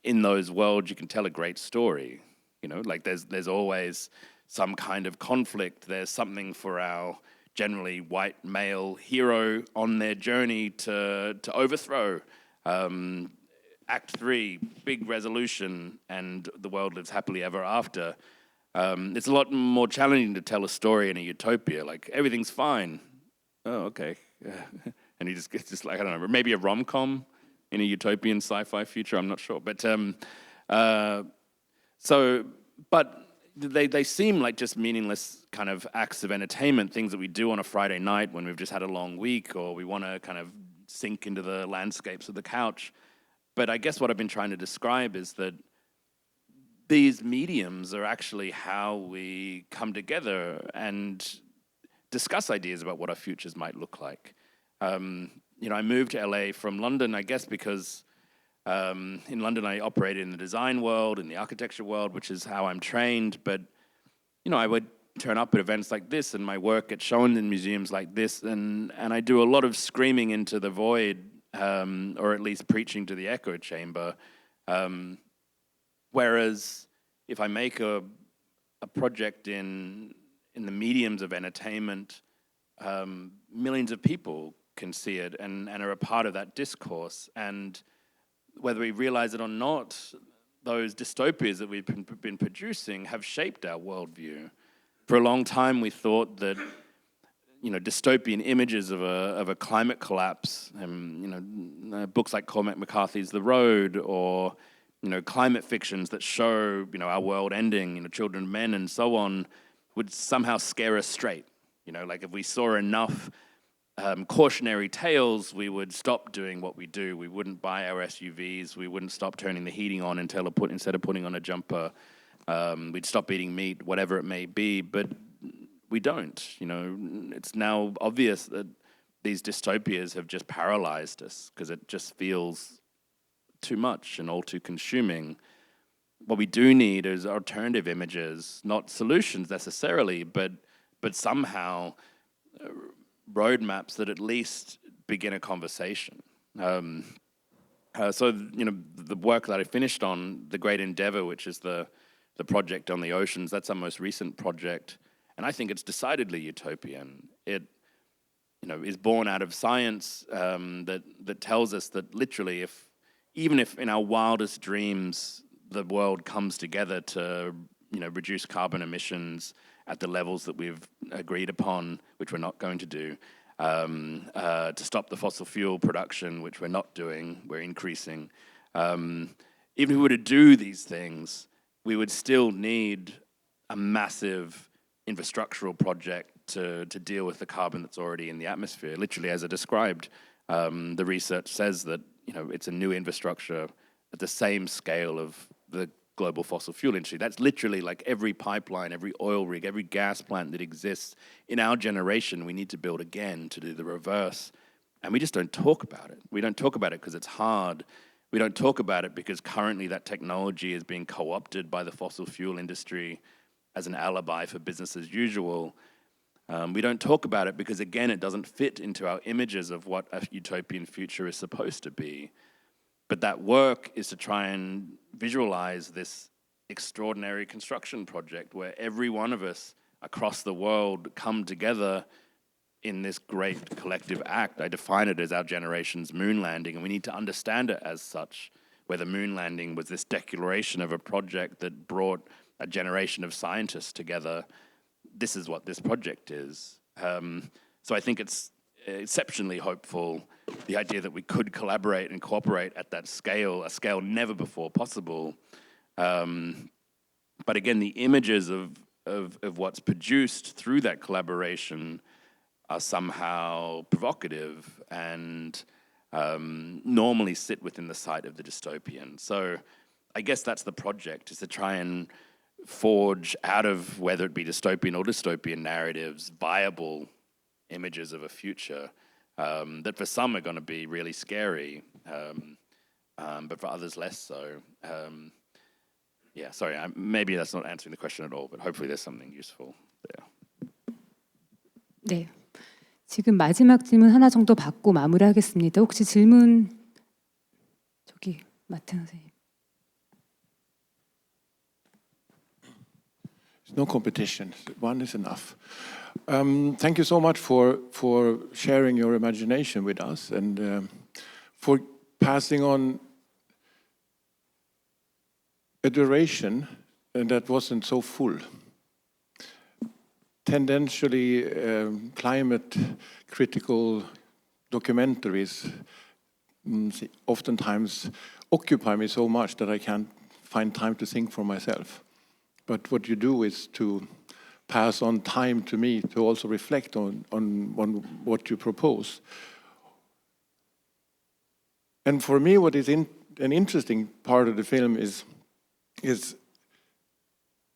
in those worlds you can tell a great story. You know, like there's always some kind of conflict. There's something for our generally white male hero on their journey to overthrow. Act 3, big resolution, and the world lives happily ever after. It's a lot more challenging to tell a story in a utopia. Like, everything's fine. Oh, okay. And it's just like, I don't know, maybe a rom-com in a utopian sci-fi future. I'm not sure. But they seem like just meaningless kind of acts of entertainment, things that we do on a Friday night when we've just had a long week, or we want to kind of sink into the landscapes of the couch. But I guess what I've been trying to describe is that these mediums are actually how we come together and discuss ideas about what our futures might look like. I moved to LA from London, I guess, because in London I operated in the design world, in the architecture world, which is how I'm trained. But, I would turn up at events like this, and my work gets shown in museums like this, and I do a lot of screaming into the void, or at least preaching to the echo chamber. Whereas if I make a project in the mediums of entertainment, millions of people can see it and are a part of that discourse. And whether we realize it or not, those dystopias that we've been producing have shaped our worldview. For a long time, we thought that dystopian images of a climate collapse, books like Cormac McCarthy's The Road, or climate fictions that show our world ending, Children of Men and so on, would somehow scare us straight. Like if we saw enough cautionary tales, we would stop doing what we do. We wouldn't buy our SUVs. We wouldn't stop turning the heating on instead of putting on a jumper. We'd stop eating meat, whatever it may be. But we don't. It's now obvious that these dystopias have just paralyzed us because it just feels too much and all too consuming. What we do need is alternative images, not solutions necessarily, but somehow roadmaps that at least begin a conversation. So the work that I finished on, The Great Endeavor, which is the project on the oceans, that's our most recent project, and I think it's decidedly utopian. It is born out of science that tells us that literally, even if in our wildest dreams the world comes together to reduce carbon emissions at the levels that we've agreed upon, which we're not going to do, to stop the fossil fuel production, which we're not doing, we're increasing. Even if we were to do these things, we would still need a massive infrastructural project to deal with the carbon that's already in the atmosphere. Literally, as I described, the research says that it's a new infrastructure at the same scale of the global fossil fuel industry. That's literally like every pipeline, every oil rig, every gas plant that exists in our generation, we need to build again to do the reverse. And we just don't talk about it. We don't talk about it because it's hard. We don't talk about it because currently that technology is being co-opted by the fossil fuel industry as an alibi for business as usual. We don't talk about it because, again, it doesn't fit into our images of what a utopian future is supposed to be. But that work is to try and visualize this extraordinary construction project where every one of us across the world come together in this great collective act. I define it as our generation's moon landing, and we need to understand it as such, where the moon landing was this declaration of a project that brought a generation of scientists together. This is what this project is. So I think it's exceptionally hopeful, the idea that we could collaborate and cooperate at that scale, a scale never before possible. But again, the images of what's produced through that collaboration are somehow provocative and normally sit within the sight of the dystopian. So I guess that's the project, is to try and forge out of, whether it be dystopian or dystopian narratives, viable images of a future that for some are going to be really scary, but for others less so. Yeah, sorry, maybe that's not answering the question at all, but hopefully there's something useful there. 네, 지금 마지막 질문 하나 정도 받고 마무리하겠습니다. 혹시 질문 저기 마트 선생님. No competition. One is enough. Thank you so much for sharing your imagination with us and for passing on a duration that wasn't so full. Tendentially, climate critical documentaries oftentimes occupy me so much that I can't find time to think for myself. But what you do is to pass on time to me to also reflect on what you propose. And for me, what is an interesting part of the film is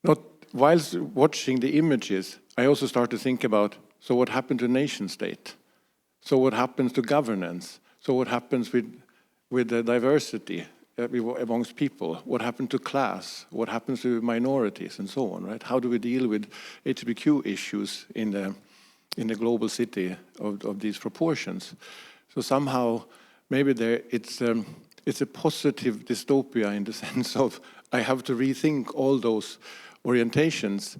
not, whilst watching the images, I also start to think about, so what happened to nation state? So what happens to governance? So what happens with the diversity amongst people? What happened to class? What happens to minorities and so on, right? How do we deal with HBQ issues in the global city of these proportions? So somehow, maybe it's a positive dystopia in the sense of I have to rethink all those orientations,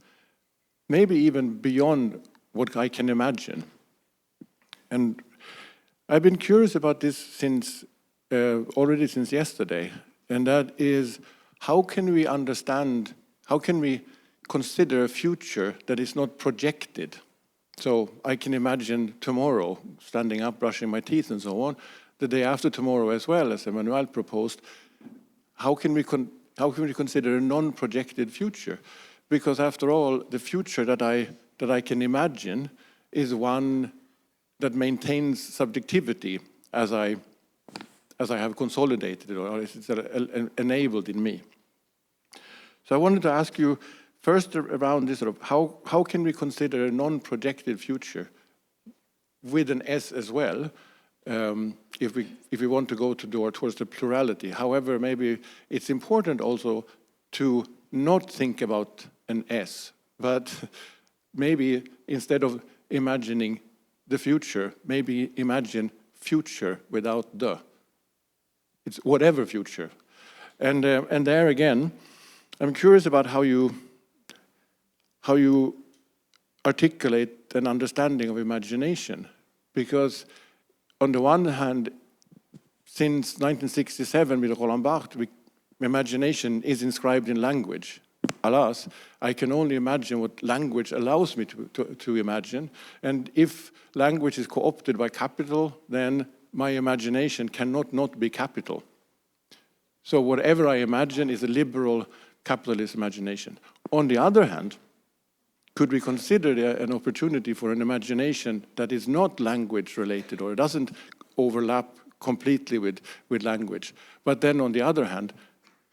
maybe even beyond what I can imagine. And I've been curious about this since already since yesterday, and that is, how can we understand, how can we consider a future that is not projected? So I can imagine tomorrow, standing up, brushing my teeth and so on, the day after tomorrow as well, as Emmanuel proposed. How can we consider a non-projected future? Because after all, the future that I can imagine is one that maintains subjectivity as I have consolidated it, or it's enabled in me. So I wanted to ask you first around this sort of how can we consider a non-projected future with an S as well, if we want to go towards the plurality. However, maybe it's important also to not think about an S, but maybe instead of imagining the future, maybe imagine future without the. It's whatever future. And there again, I'm curious about how you articulate an understanding of imagination. Because on the one hand, since 1967 with Roland Barthes, imagination is inscribed in language. Alas, I can only imagine what language allows me to imagine. And if language is co-opted by capital, then my imagination cannot not be capital. So whatever I imagine is a liberal capitalist imagination. On the other hand, could we consider an opportunity for an imagination that is not language related or doesn't overlap completely with language? But then on the other hand,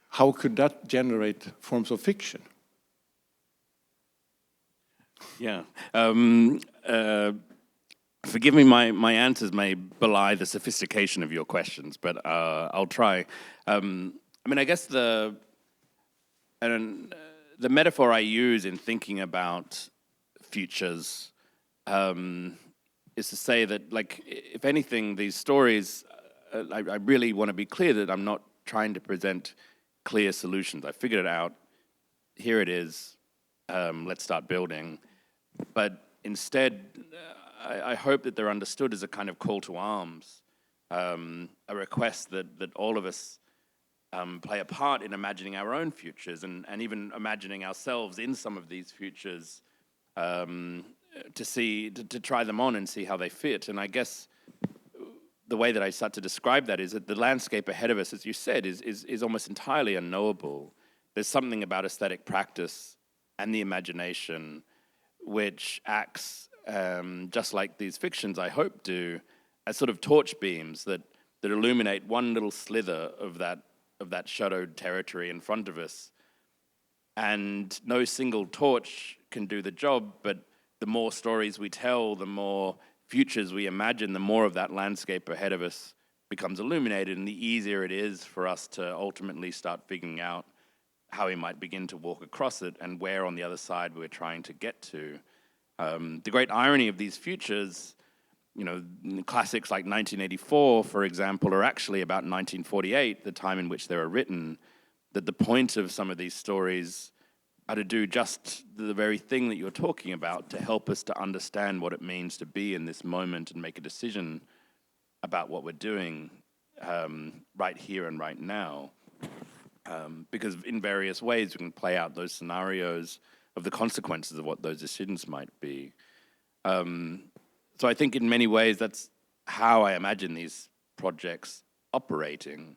how could that generate forms of fiction? Yeah. Forgive me, my answers may belie the sophistication of your questions, but I'll try. I mean, I guess the metaphor I use in thinking about futures is to say that, like, if anything, these stories, I really want to be clear that I'm not trying to present clear solutions. I figured it out. Here it is. Let's start building. But instead, I hope that they're understood as a kind of call to arms, a request that all of us play a part in imagining our own futures and even imagining ourselves in some of these futures to try them on and see how they fit. And I guess the way that I start to describe that is that the landscape ahead of us, as you said, is almost entirely unknowable. There's something about aesthetic practice and the imagination which acts just like these fictions, I hope, do, as sort of torch beams that illuminate one little slither of that shadowed territory in front of us. And no single torch can do the job, but the more stories we tell, the more futures we imagine, the more of that landscape ahead of us becomes illuminated, and the easier it is for us to ultimately start figuring out how we might begin to walk across it and where on the other side we're trying to get to. The great irony of these futures, classics like 1984, for example, are actually about 1948, the time in which they were written, that the point of some of these stories are to do just the very thing that you're talking about, to help us to understand what it means to be in this moment and make a decision about what we're doing right here and right now. Because in various ways we can play out those scenarios of the consequences of what those decisions might be. So I think in many ways that's how I imagine these projects operating.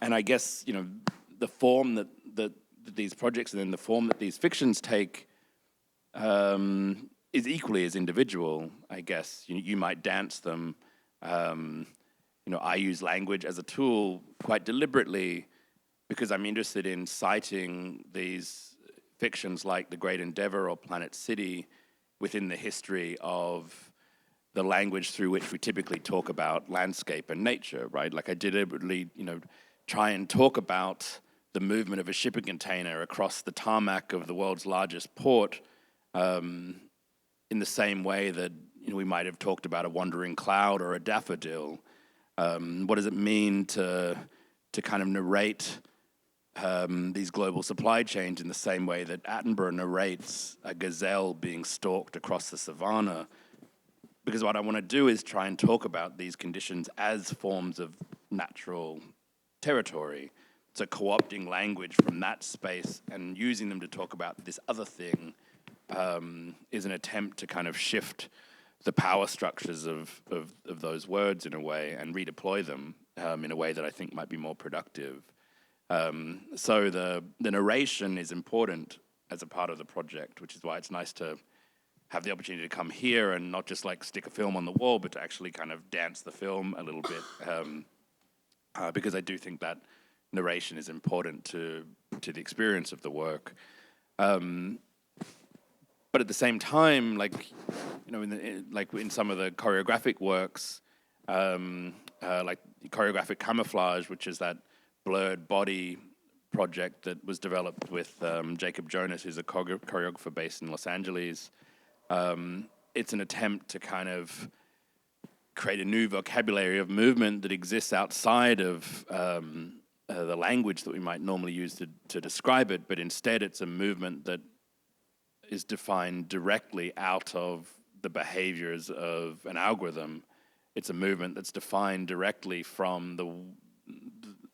And I guess, you know, the form that these projects and then the form that these fictions take is equally as individual, I guess. You might dance them. You know, I use language as a tool quite deliberately because I'm interested in citing these fictions like The Great Endeavor or Planet City within the history of the language through which we typically talk about landscape and nature, right? Like I deliberately, you know, try and talk about the movement of a shipping container across the tarmac of the world's largest port in the same way that, you know, we might have talked about a wandering cloud or a daffodil. What does it mean to kind of narrate these global supply chains in the same way that Attenborough narrates a gazelle being stalked across the savannah? Because what I want to do is try and talk about these conditions as forms of natural territory. So co-opting language from that space and using them to talk about this other thing is an attempt to kind of shift the power structures of those words in a way and redeploy them in a way that I think might be more productive. So the narration is important as a part of the project, which is why it's nice to have the opportunity to come here and not just like stick a film on the wall, but to actually kind of dance the film a little bit. Because I do think that narration is important to the experience of the work. But at the same time, like, you know, in some of the choreographic works, like choreographic camouflage, which is that blurred body project that was developed with Jacob Jonas, who's a choreographer based in Los Angeles. It's an attempt to kind of create a new vocabulary of movement that exists outside of the language that we might normally use to describe it, but instead it's a movement that is defined directly out of the behaviors of an algorithm. It's a movement that's defined directly from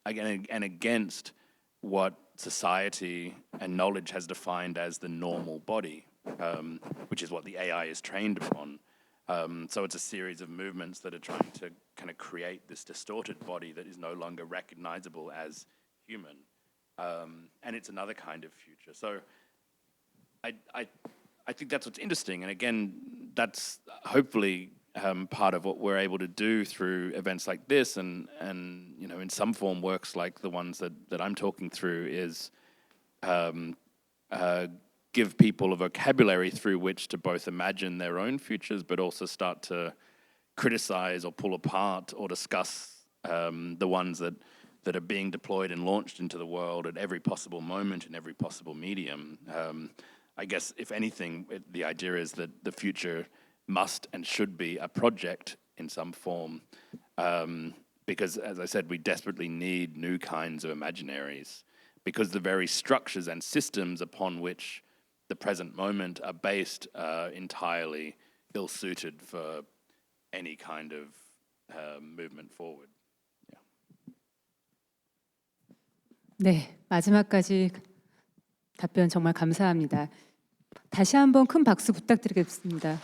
and against what society and knowledge has defined as the normal body, which is what the AI is trained upon. So it's a series of movements that are trying to kind of create this distorted body that is no longer recognizable as human. And it's another kind of future. So I think that's what's interesting. And again, that's hopefully part of what we're able to do through events like this and you know, in some form works like the ones that I'm talking through is give people a vocabulary through which to both imagine their own futures, but also start to criticize or pull apart or discuss the ones that are being deployed and launched into the world at every possible moment in every possible medium. I guess, if anything, the idea is that the future must and should be a project in some form, because, as I said, we desperately need new kinds of imaginaries, because the very structures and systems upon which the present moment are based entirely ill-suited for any kind of movement forward. Yeah. 네, 마지막까지 답변 정말 감사합니다. 다시 한번 큰 박수 부탁드리겠습니다.